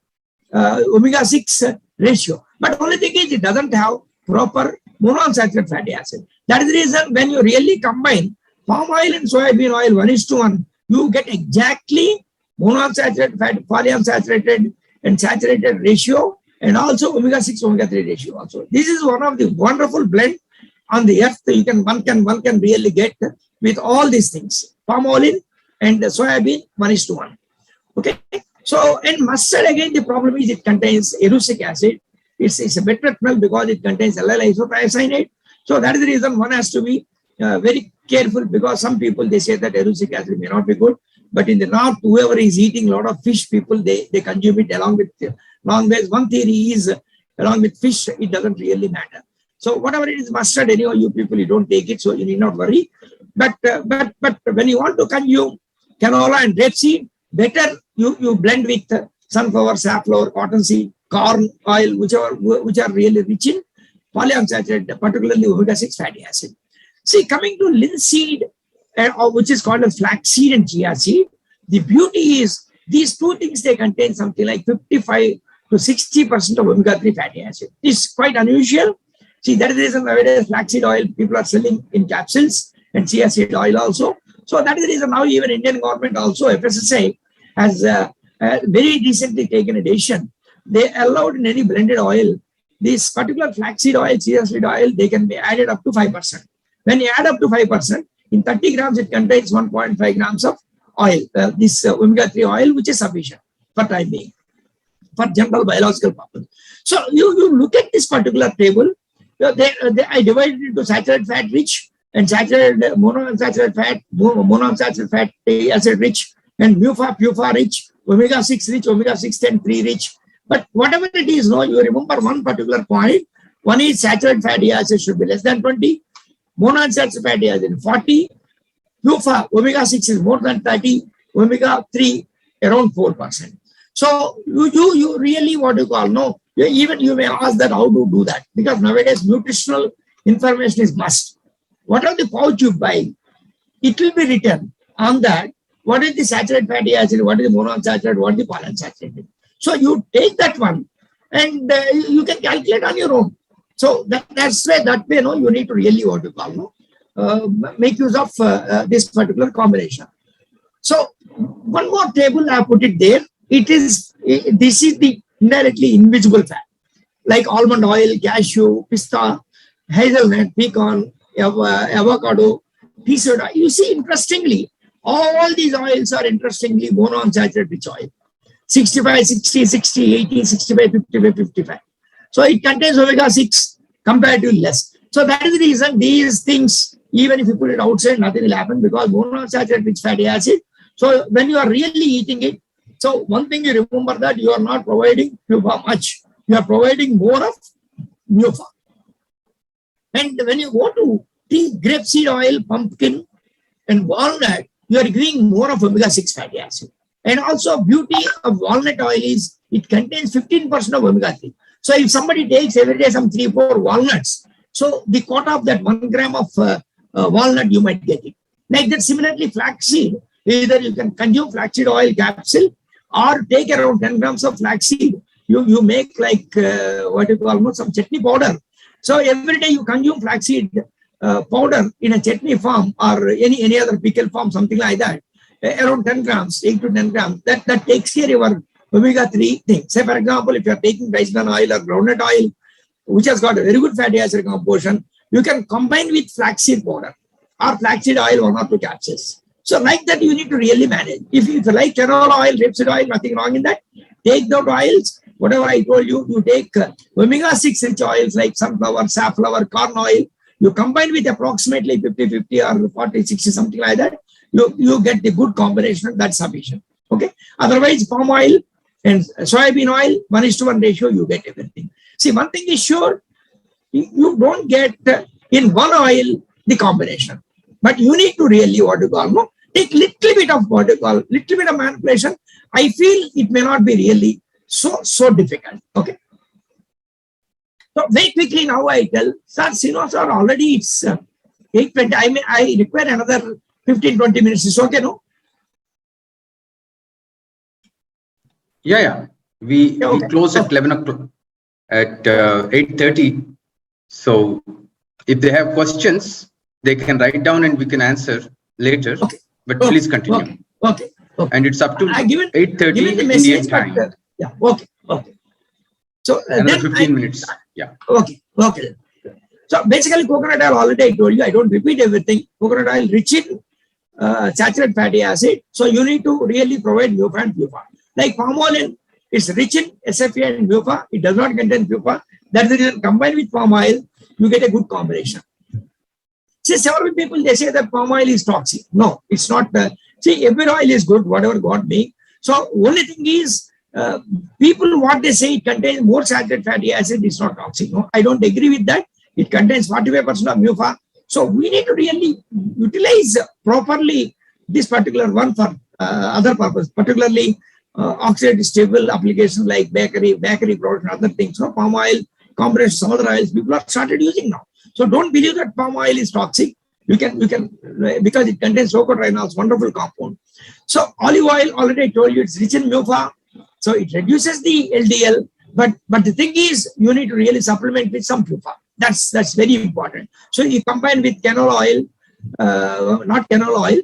omega-6 ratio. But only thing is it doesn't have proper monounsaturated fatty acid. That is the reason when you really combine palm oil and soybean oil 1:1, you get exactly monounsaturated fat, polyunsaturated and saturated ratio, and also omega-6, omega-3 ratio also. This is one of the wonderful blend on the earth. One can really get with all these things. Palm oil and soybean 1:1. Okay. So, and mustard again, the problem is it contains erucic acid. It's a better smell because it contains allyl isothiocyanate. So that is the reason one has to be very careful, because some people, they say that erucic acid may not be good. But in the north, whoever is eating a lot of fish, people, they consume it along with long ways. One theory is along with fish, it doesn't really matter. So whatever it is, mustard, anyhow, you people, you don't take it, so you need not worry. But when you want to consume canola and rapeseed, better you blend with sunflower, safflower, cottonseed, corn oil, which are really rich in polyunsaturated, particularly omega-6 fatty acid. See, coming to linseed, which is called as flaxseed and chia seed, the beauty is these two things, they contain something like 55 to 60% of omega-3 fatty acid. It's quite unusual. See, that is the reason nowadays flaxseed oil people are selling in capsules, and chia seed oil also. So that is the reason now even Indian government also, FSSAI, has very recently taken a decision. They allowed in any blended oil, this particular flaxseed oil, chia seed oil, they can be added up to 5%. When you add up to 5%, in 30 grams, it contains 1.5 grams of oil, this omega-3 oil, which is sufficient for time being, for general biological purpose. So you look at this particular table, I divided it into saturated fat rich and saturated monounsaturated fatty acid rich, and PUFA rich, omega-6 rich, omega-6 and 3 rich. But whatever it is, no, you remember one particular point. One is saturated fatty acid should be less than 20, monounsaturated fatty acid 40, PUFA, omega-6 is more than 30, omega-3 around 4%. So you really what you call, no, even you may ask that how to do that, because nowadays nutritional information is must. Whatever the pouch you buy, it will be written on that what is the saturated fatty acid, what is the monounsaturated, what is the polyunsaturated. So you take that one and you can calculate on your own. So that's why that way, you need to really what you call, make use of this particular combination. So one more table I put it there. This is the indirectly invisible fat, like almond oil, cashew, pista, hazelnut, pecan, avocado, pea seed oil. You see, interestingly, all these oils are interestingly monounsaturated rich oil. 65, 60, 60, 80, 65, 55, 55. So it contains omega-6 comparatively less. So that is the reason these things, even if you put it outside, nothing will happen, because monounsaturated rich fatty acid. So when you are really eating it, so one thing you remember, that you are not providing PUFA much. You are providing more of MUFA. And when you go to tea, grapeseed oil, pumpkin, and walnut, you are giving more of omega-6 fatty acid. And also beauty of walnut oil is it contains 15% of omega-3. So if somebody takes every day some 3-4 walnuts, so the quota of that 1 gram of walnut, you might get it. Like that, similarly, flaxseed, either you can consume flaxseed oil capsule or take around 10 grams of flaxseed. You make like what you call some chutney powder. So every day you consume flaxseed powder in a chutney form or any other pickle form, something like that, around 10 grams, 8 to 10 grams, that takes care of your omega-3 thing. Say, for example, if you are taking rice bran oil or groundnut oil, which has got a very good fatty acid composition, you can combine with flaxseed powder or flaxseed oil, 1 or 2 capsules. So like that, you need to really manage. If you like canola oil, rapeseed oil, nothing wrong in that. Take those oils, whatever I told you, you take omega-6 rich oils like sunflower, safflower, corn oil, you combine with approximately 50-50 or 40-60, something like that, you get the good combination, that's sufficient. Okay. Otherwise, palm oil and soybean oil, 1:1 ratio, you get everything. See, one thing is sure, you don't get in one oil the combination, but you need to really take little bit of little bit of manipulation. I feel it may not be really so difficult. Okay. So very quickly now I tell, sir, already it's 8:20. I require another 15-20 minutes. Is okay, no? Yeah. We close at 11 o'clock at 8:30. So if they have questions, they can write down and we can answer later. Okay. But please continue. Okay. And it's up to 8:30 Indian time. Yeah. Okay. So another 15 minutes. Yeah. Okay. So basically, coconut oil, already I told you, I don't repeat everything. Coconut oil rich in saturated fatty acid. So you need to really provide MUFA and PUFA. Like palm oil, it's rich in SFA and MUFA. It does not contain PUFA. That's the reason, combined with palm oil, you get a good combination. See, several people, they say that palm oil is toxic. No, it's not. See, every oil is good, whatever God make. So only thing is, people, what they say, it contains more saturated fatty acid, is not toxic. No, I don't agree with that. It contains 45% of MUFA. So we need to really utilize properly this particular one for other purpose, particularly oxidative stable applications like bakery products and other things. So palm oil, combination, some other oils, people have started using now. So don't believe that palm oil is toxic. You can because it contains tocotrienols, wonderful compound. So olive oil, already I told you, it's rich in MUFA. So it reduces the LDL. But the thing is, you need to really supplement with some PUFA. That's very important. So you combine with canola oil, not canola oil,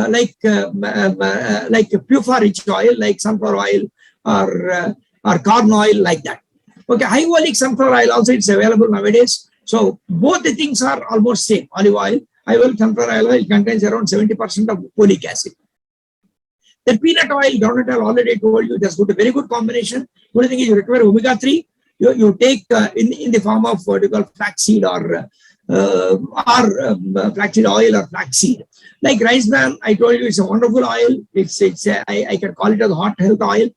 like PUFA rich oil, like sunflower oil or corn oil, like that. Okay, high oleic sunflower oil also, it's available nowadays. So both the things are almost same. Olive oil, high oleic sunflower oil contains around 70% of folic acid. The peanut oil, groundnut oil, already told you, that's good, a very good combination. Only thing is, you require omega-3. You take in the form of what you call flaxseed or flaxseed oil or flaxseed. Like rice bran, I told you, it's a wonderful oil. I can call it as hot health oil.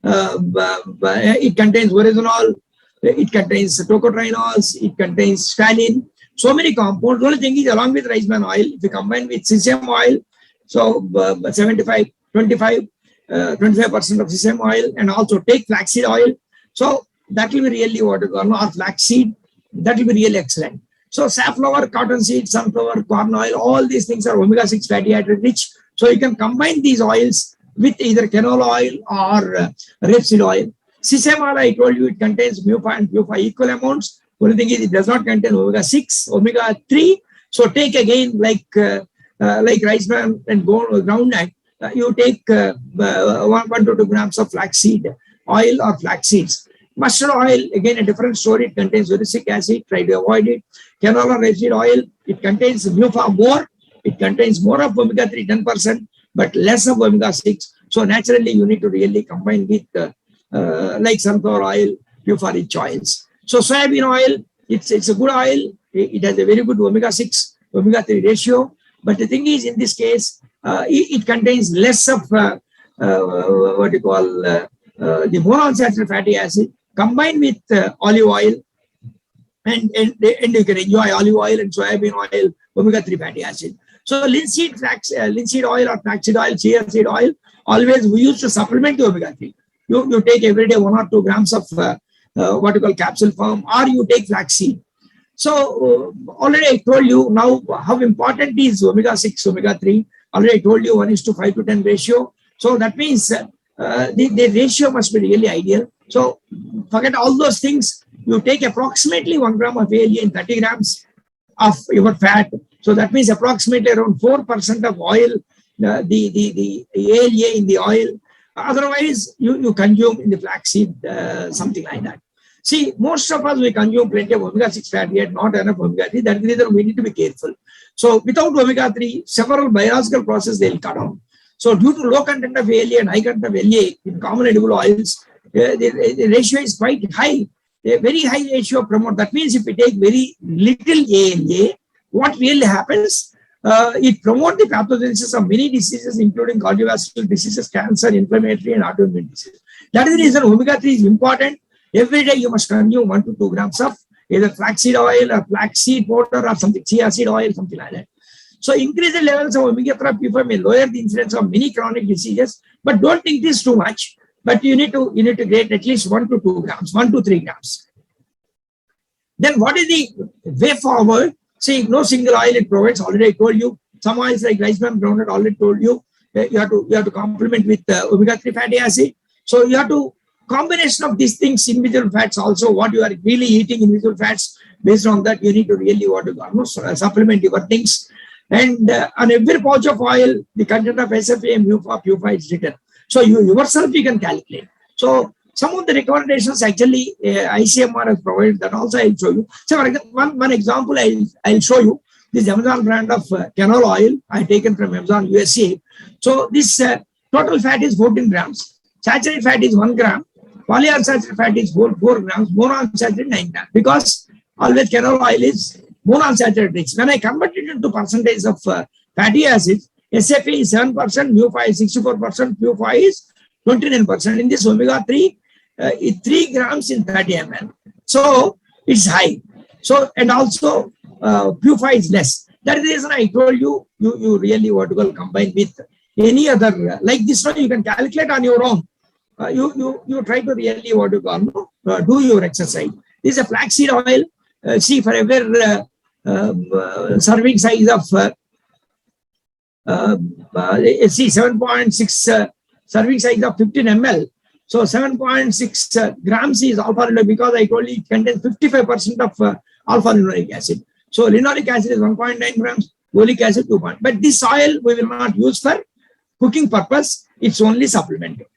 It contains oryzanol, it contains tocotrienols, it contains scaline. So many compounds. The only thing is, along with rice bran oil, if you combine with sesame oil, so 25% of sesame oil, and also take flaxseed oil. So that will be really what you call, or flaxseed, that will be really excellent. So safflower, cottonseed, sunflower, corn oil, all these things are omega-6 fatty acid rich. So you can combine these oils with either canola oil or rapeseed oil. Sesame I told you it contains mu5 and mu5 equal amounts. Only thing is it does not contain omega-6, omega-3. So take again like rice bran and groundnut. You take 1 to 2 grams of flaxseed oil or flax seeds. Mustard oil, again a different story. It contains uric acid. Try to avoid it. Canola rapeseed oil, it contains mu5 more. It contains more of omega-3, 10%, but less of omega-6. So naturally, you need to really combine with like sunflower oil, for rich oils. So soybean oil, it's a good oil. It has a very good omega-6, omega-3 ratio. But the thing is, in this case, it contains less of what you call the monounsaturated fatty acid combined with olive oil, and you can enjoy olive oil and soybean oil, omega-3 fatty acid. So linseed oil or flaxseed oil, chia seed oil, always we used to supplement the omega-3. You take every day 1 or 2 grams of what you call capsule form, or you take flaxseed. So already I told you now how important is omega-6, omega-3. Already I told you 1:5 to 10 ratio. So that means the ratio must be really ideal. So forget all those things. You take approximately 1 gram of ALA in 30 grams of your fat. So that means approximately around 4% of oil, the ALA in the oil. Otherwise, you consume in the flaxseed, something like that. See, most of us, we consume plenty of omega-6 fatty, yet not enough omega-3. That is the reason we need to be careful. So without omega-3, several biological processes they will cut down. So due to low content of ALA and high content of LA in common edible oils, the ratio is quite high. A very high ratio of promote. That means if we take very little ALA, what really happens? It promotes the pathogenesis of many diseases, including cardiovascular diseases, cancer, inflammatory, and autoimmune diseases. That is the reason omega-3 is important. Every day you must consume 1 to 2 grams of either flaxseed oil or flaxseed powder or something, chia seed oil, something like that. So increased levels of omega-3 may lower the incidence of many chronic diseases, but don't increase too much. But you need to get at least 1 to 2 grams, 1 to 3 grams. Then what is the way forward? See, no single oil it provides. Already I told you. Some oils like rice bran, groundnut, already told you. You have to complement with omega-3 fatty acid. So you have to combination of these things, individual fats also, what you are really eating, individual fats. Based on that, you need to really supplement your things. And on every pouch of oil, the content of SFA, MUFA, PUFA is written. So you yourself you can calculate. So some of the recommendations actually ICMR has provided, that also I'll show you. So one example I'll show you. This Amazon brand of canola oil I taken from Amazon USA. So this total fat is 14 grams. Saturated fat is 1 gram. Polyunsaturated fat is 4 grams. Monounsaturated 9 grams. Because always canola oil is monounsaturated rich. When I convert it into percentage of fatty acids, SFA is 7%, MUFA is 64%, PUFA is 29%. In this omega-3, it's 3 grams in 30 ml. So it's high. So, and also PUFA is less. That is the reason I told you, you really want to combine with any other, like this one, you can calculate on your own. You try to really want to do your exercise. This is a flaxseed oil. See, for every serving size of see 7.6 serving size of 15 ml. So 7.6 grams is alpha-linoleic, because I told you it contains 55% of alpha-linoleic acid. So linoleic acid is 1.9 grams, oleic acid 2. But this oil we will not use for cooking purpose. It's only supplemental.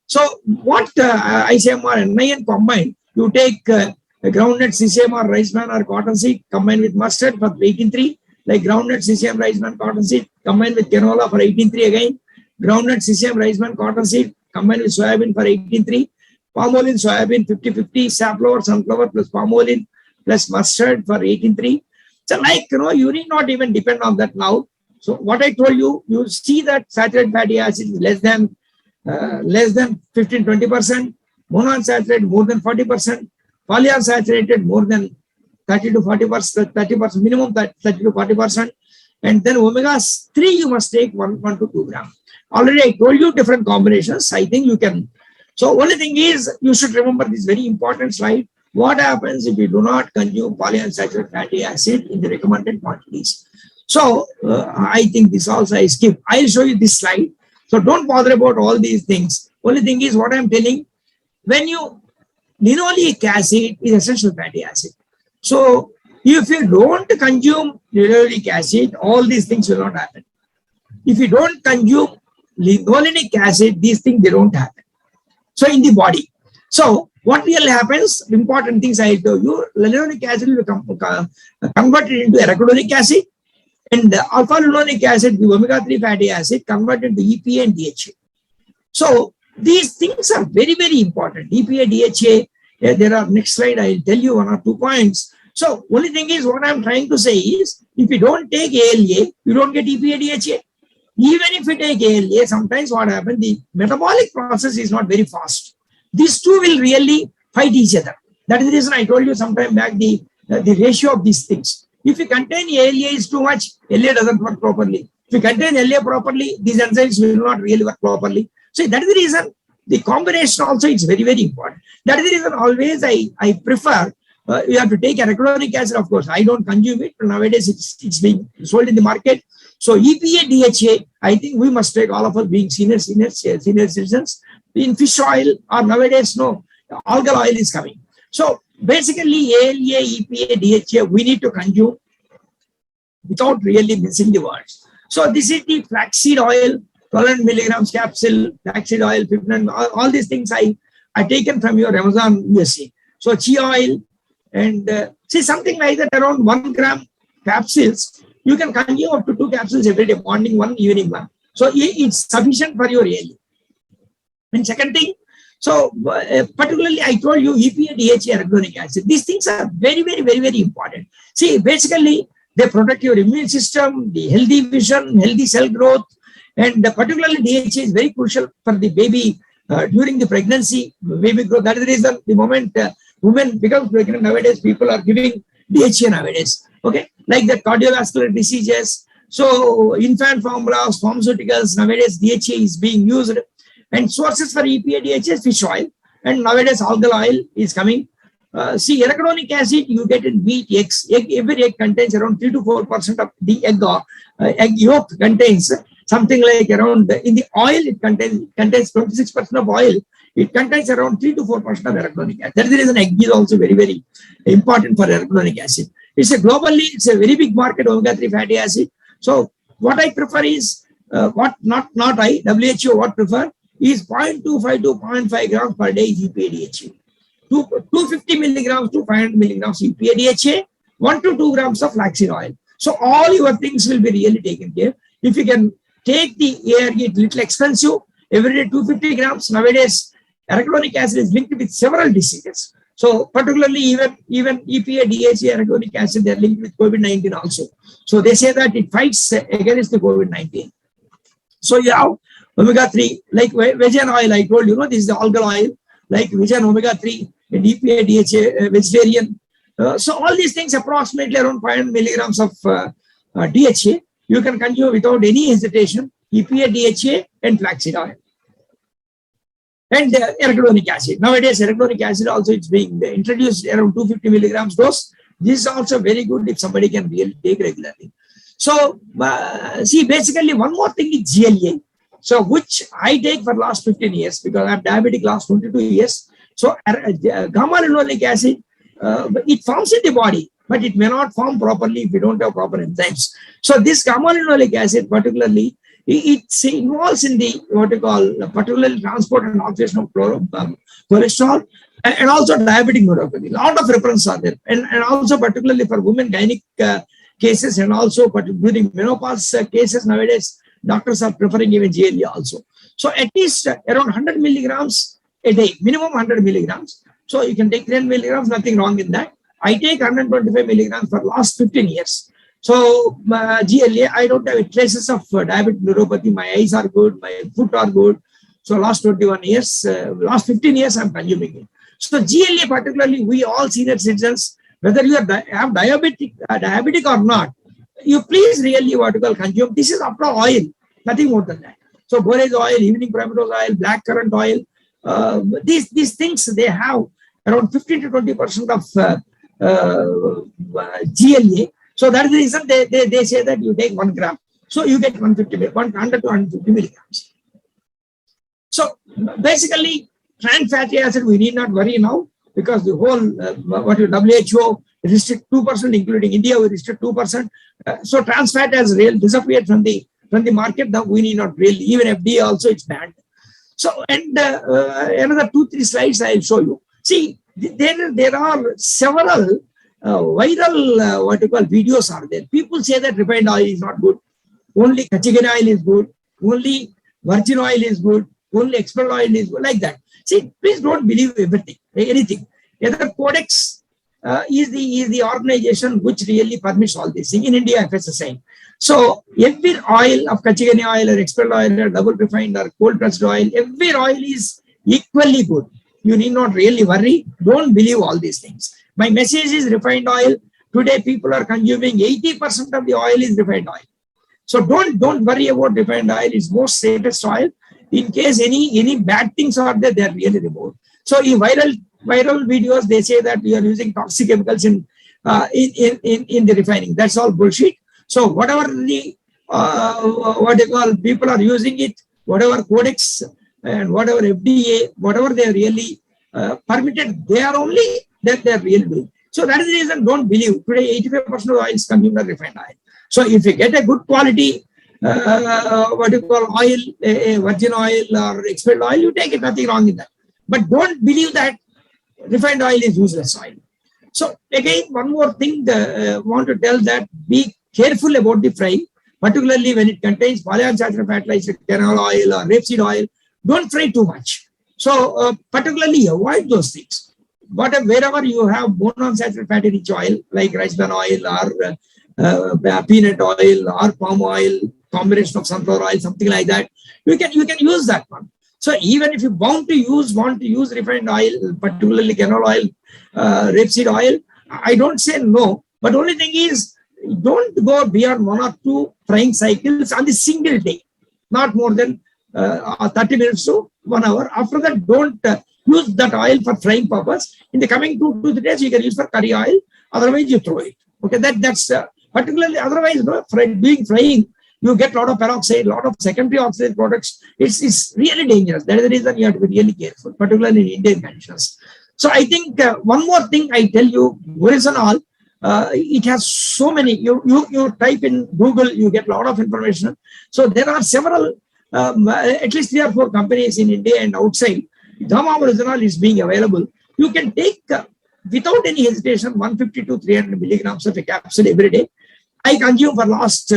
So what ICMR and NIN combined, you take groundnut, CCM or rice bran or cottonseed combined with mustard for 18.3, like groundnut, CCM, rice bran, cottonseed combined with canola for 18.3 again, groundnut, CCM, rice bran, cottonseed combined with soybean for 18.3, palm oil, soybean 50-50, safflower, sunflower plus palm oil plus mustard for 18.3. So like, you need not even depend on that now. So what I told you, you see that saturated fatty acid is less than 15-20%, monounsaturated more than 40%, polyunsaturated more than 30 to 40%, 30%, minimum 30 to 40%, and then omega-3 you must take 1 to 2 grams. Already I told you different combinations. I think you can. So only thing is, you should remember this very important slide. What happens if you do not consume polyunsaturated fatty acid in the recommended quantities? So I think this also I skip. I'll show you this slide. So don't bother about all these things. Only thing is what I'm telling, when you, linoleic acid is essential fatty acid. So if you don't consume linoleic acid, all these things will not happen. If you don't consume linoleic acid, these things, they don't happen. So in the body. So what really happens, important things I told you, linoleic acid will become converted into arachidonic acid, and the alpha linolenic acid, the omega-3 fatty acid, converted into EPA and DHA. So these things are very, very important. EPA, DHA, there are, next slide, I'll tell you 1 or 2 points. So only thing is, what I'm trying to say is, if you don't take ALA, you don't get EPA, DHA. Even if you take ALA, sometimes what happens, the metabolic process is not very fast. These two will really fight each other. That is the reason I told you sometime back the ratio of these things. If you contain ALA is too much, LA doesn't work properly. If you contain LA properly, these enzymes will not really work properly. So that is the reason the combination also is very, very important. That is the reason always I prefer, you have to take arachidonic acid, of course. I don't consume it. Nowadays, it's being sold in the market. So EPA, DHA, I think we must take, all of us being senior citizens. In fish oil, or nowadays, no, algal oil is coming. So basically, ALA, EPA, DHA, we need to consume without really missing the words. So this is the flaxseed oil, 1200 milligrams capsule, flaxseed oil, 15, all these things I taken from your Amazon USA. So chia oil, and see, something like that, around 1 gram capsules, you can consume up to 2 capsules every day, morning 1, evening 1. So it's sufficient for your ALA. And second thing, so particularly I told you EPA, DHA, arachidonic acid. These things are very, very, very, very important. See, basically, they protect your immune system, the healthy vision, healthy cell growth, and particularly DHA is very crucial for the baby during the pregnancy, baby growth. That is the reason the moment women become pregnant nowadays, people are giving DHA nowadays. Okay, like the cardiovascular diseases. So infant formulas, pharmaceuticals, nowadays DHA is being used. And sources for EPA, DHA is fish oil. And nowadays algal oil is coming. See, arachidonic acid you get in meat, eggs. Every egg contains around 3 to 4% of the egg, or egg yolk contains something like around, in the oil it contains 26% of oil. It contains around 3 to 4% of arachidonic acid. That is the reason egg is also very, very important for arachidonic acid. It's a globally, it's a very big market, omega-3 fatty acid. So what I prefer is, WHO what prefer is 0.25 to 0.5 grams per day is EPA, DHA. 250 milligrams to 500 milligrams EPA, DHA, 1 to 2 grams of flaxseed oil. So all your things will be really taken care. If you can take the ARG, it's little expensive. Every day 250 grams. Nowadays, arachidonic acid is linked with several diseases. So particularly even EPA, DHA, arachidonic acid, they are linked with COVID-19 also. So they say that it fights against the COVID-19. So you have omega-3, like vegan oil, I told you, this is the algal oil, like vegan omega-3, and EPA, DHA, vegetarian. So all these things, approximately around 500 milligrams of DHA, you can consume without any hesitation, EPA, DHA, and flaxseed oil. And arachidonic acid. Nowadays, arachidonic acid also is being introduced around 250 milligrams dose. This is also very good if somebody can really take regularly. So, see, basically one more thing is GLA. So, which I take for last 15 years because I'm diabetic last 22 years. So, gamma linolenic acid, it forms in the body, but it may not form properly if we don't have proper enzymes. So, this gamma linolenic acid particularly, it involves in the what you call particularly transport and oxidation of cholesterol and also diabetic neuropathy. A lot of references are there, and also particularly for women gynec cases, and also during menopause cases nowadays, doctors are preferring even GLA also. So at least around 100 milligrams a day, minimum 100 milligrams. So you can take 10 milligrams, nothing wrong in that. I take 125 milligrams for last 15 years. So GLA, I don't have traces of diabetic neuropathy. My eyes are good, my foot are good. So last 21 years, last 15 years, I'm consuming it. So GLA particularly, we all senior citizens, whether you have diabetic or not, you please really what you call consume. This is after oil, nothing more than that. So borage oil, evening primrose oil, black currant oil, these things, they have around 15 to 20% of GLA. So that is the reason they say that you take 1 gram. So you get 100 to 150 milligrams. So basically, trans fatty acid, we need not worry now because the whole WHO restrict 2%, including India, we restrict 2%. So trans fat has really disappeared from the market. Now we need not really, even FDA also it's banned. So, and another 2-3 slides I'll show you. See, there are several viral videos are there. People say that refined oil is not good. Only Kachigani oil is good. Only virgin oil is good. Only expert oil is good. Like that. See, please don't believe anything. Either Codex is the organization which really permits all this thing. In India, FSSAI. So every oil of Kachigani oil or expert oil or double refined or cold pressed oil, every oil is equally good. You need not really worry. Don't believe all these things. My message is refined oil. Today, people are consuming 80% of the oil is refined oil. So don't worry about refined oil. It's most safest oil. In case any bad things are there, they are really removed. So in viral videos, they say that we are using toxic chemicals in the refining. That's all bullshit. So whatever the people are using it, whatever Codex and whatever FDA, whatever they are really permitted, they are only that they are really doing. So that is the reason. Don't believe today 85% of oil is consumed as refined oil. So if you get a good quality oil, a virgin oil or expert oil, you take it. Nothing wrong in that. But don't believe that refined oil is useless oil. So again, one more thing I want to tell that be careful about the frying, particularly when it contains polyunsaturated fatty like canola oil or rapeseed oil. Don't fry too much. So particularly avoid those things. Wherever you have monounsaturated fatty rich oil like rice bran oil or peanut oil or palm oil, combination of sunflower oil, something like that, you can use that one. So even if you want to use refined oil, particularly canola oil, rapeseed oil, I don't say no. But only thing is, don't go beyond 1 or 2 frying cycles on the single day, not more than 30 minutes to 1 hour. After that, don't use that oil for frying purpose. In the coming 2 to 3 days, you can use for curry oil. Otherwise, you throw it. Okay, that's particularly otherwise, doing frying, you get a lot of peroxide, a lot of secondary oxide products. It's really dangerous. That is the reason you have to be really careful, particularly in Indian conditions. So I think one more thing I tell you, Horizontal, it has so many. You type in Google, you get a lot of information. So there are several, at least 3 or 4 companies in India and outside. Dhamma Horizontal is being available. You can take without any hesitation 150 to 300 milligrams of a capsule every day. I consume for last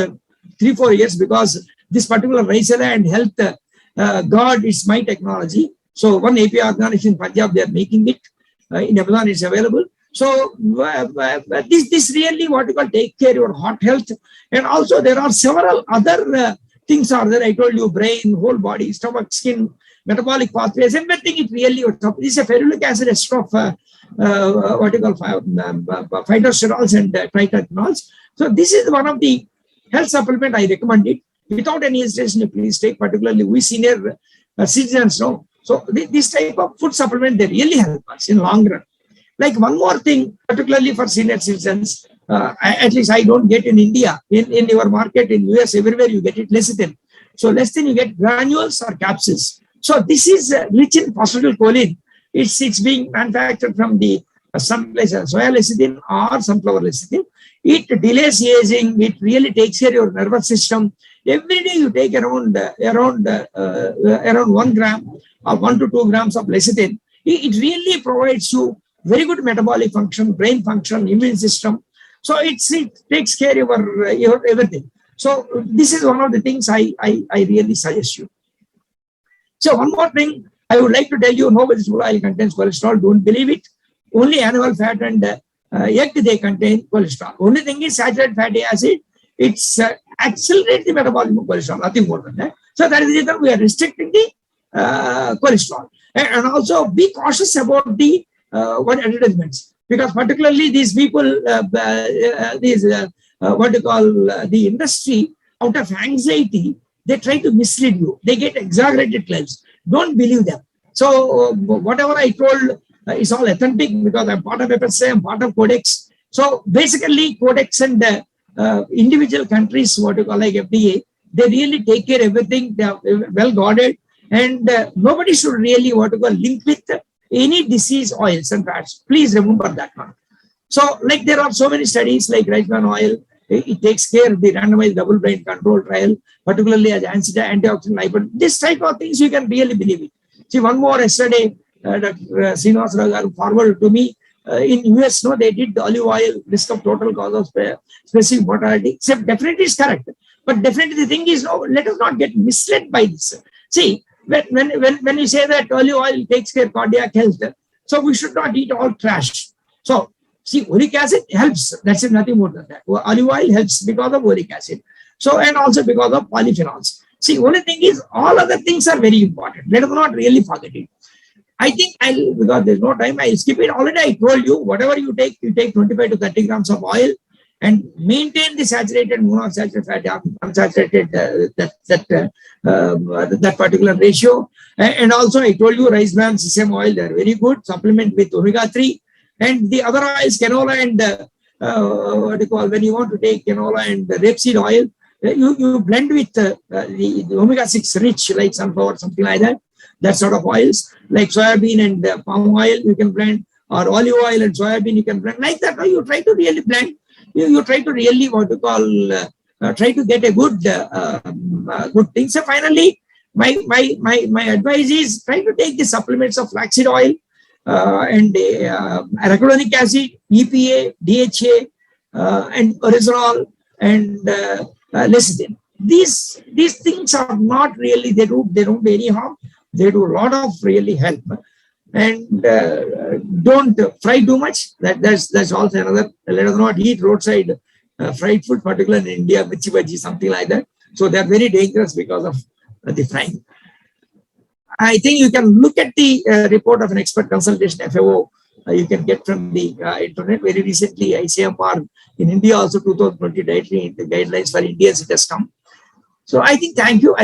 3-4 years because this particular Raisala and Health God is my technology. So one API organization in Punjab, they are making it. In Amazon, it's available. So this really what you call take care of your heart health. And also there are several other things are there. I told you brain, whole body, stomach, skin, metabolic pathways, everything it really, this is a ferulic acid ester of phytosterols and triterpenols. So this is one of the health supplement I recommend it. Without any hesitation, please take, particularly we senior citizens know. So this type of food supplement, they really help us in long run. Like one more thing, particularly for senior citizens, at least I don't get in India. In your market, in US, everywhere you get it lecithin. So lecithin you get granules or capsules. So this is rich in phosphatidylcholine. It's being manufactured from the soya lecithin or sunflower lecithin. It delays aging. It really takes care of your nervous system. Every day you take around 1 gram or 1 to 2 grams of lecithin. It really provides you very good metabolic function, brain function, immune system. So it takes care of your everything. So this is one of the things I really suggest you. So one more thing I would like to tell you: no vegetable oil contains cholesterol. Don't believe it. Only animal fat and egg they contain cholesterol. Only thing is saturated fatty acid. It's accelerates the metabolism of cholesterol. Nothing more than that. So that is the reason we are restricting the cholesterol. And also be cautious about the advertisements, because particularly these people, the industry, out of anxiety, they try to mislead you. They get exaggerated claims. Don't believe them. So whatever I told is all authentic because I'm part of FSA, I'm part of Codex. So basically Codex and individual countries, like FDA, they really take care of everything. They are well guarded. And nobody should really what to call link with any disease oils and fats. Please remember that one. So, like there are so many studies like RBN oil, it takes care of the randomized double-blind control trial, particularly as antioxidant lipoic. This type of things you can really believe it. See, one more yesterday, Dr. Srinivas Rao forwarded to me. In US, no, they did the olive oil risk of total cause of specific mortality. So definitely is correct, but definitely the thing is, no, let us not get misled by this. See, when you say that olive oil takes care of cardiac health, so we should not eat all trash. So see, uric acid helps. That's it, nothing more than that. Olive oil helps because of uric acid. So, and also because of polyphenols. See, only thing is, all other things are very important. Let us not really forget it. I think because there's no time, I'll skip it. Already I told you, whatever you take 25 to 30 grams of oil and maintain the saturated, monounsaturated fatty, unsaturated, that particular ratio. And also I told you rice bran, sesame oil, they're very good. Supplement with omega-3. And the other oils, canola and what do you call, when you want to take canola and rapeseed oil, you blend with the omega-6 rich, like sunflower, something like that. That sort of oils, like soybean and palm oil, you can blend, or olive oil and soybean, you can blend. Like that, you try to really blend. You try to really what to call, try to get a good good thing. So finally, my advice is try to take the supplements of flaxseed oil and arachidonic acid, EPA, DHA, and oryzanol and lecithin. These things are not really, they don't do any harm. They do a lot of really help. And don't fry too much. That's also another. Let us not eat roadside fried food, particularly in India, michi bhaji, something like that. So they're very dangerous because of the frying. I think you can look at the report of an expert consultation, FAO. You can get from the internet. Very recently, ICMR in India also 2020 dietary guidelines for Indians, it has come. So I think, thank you.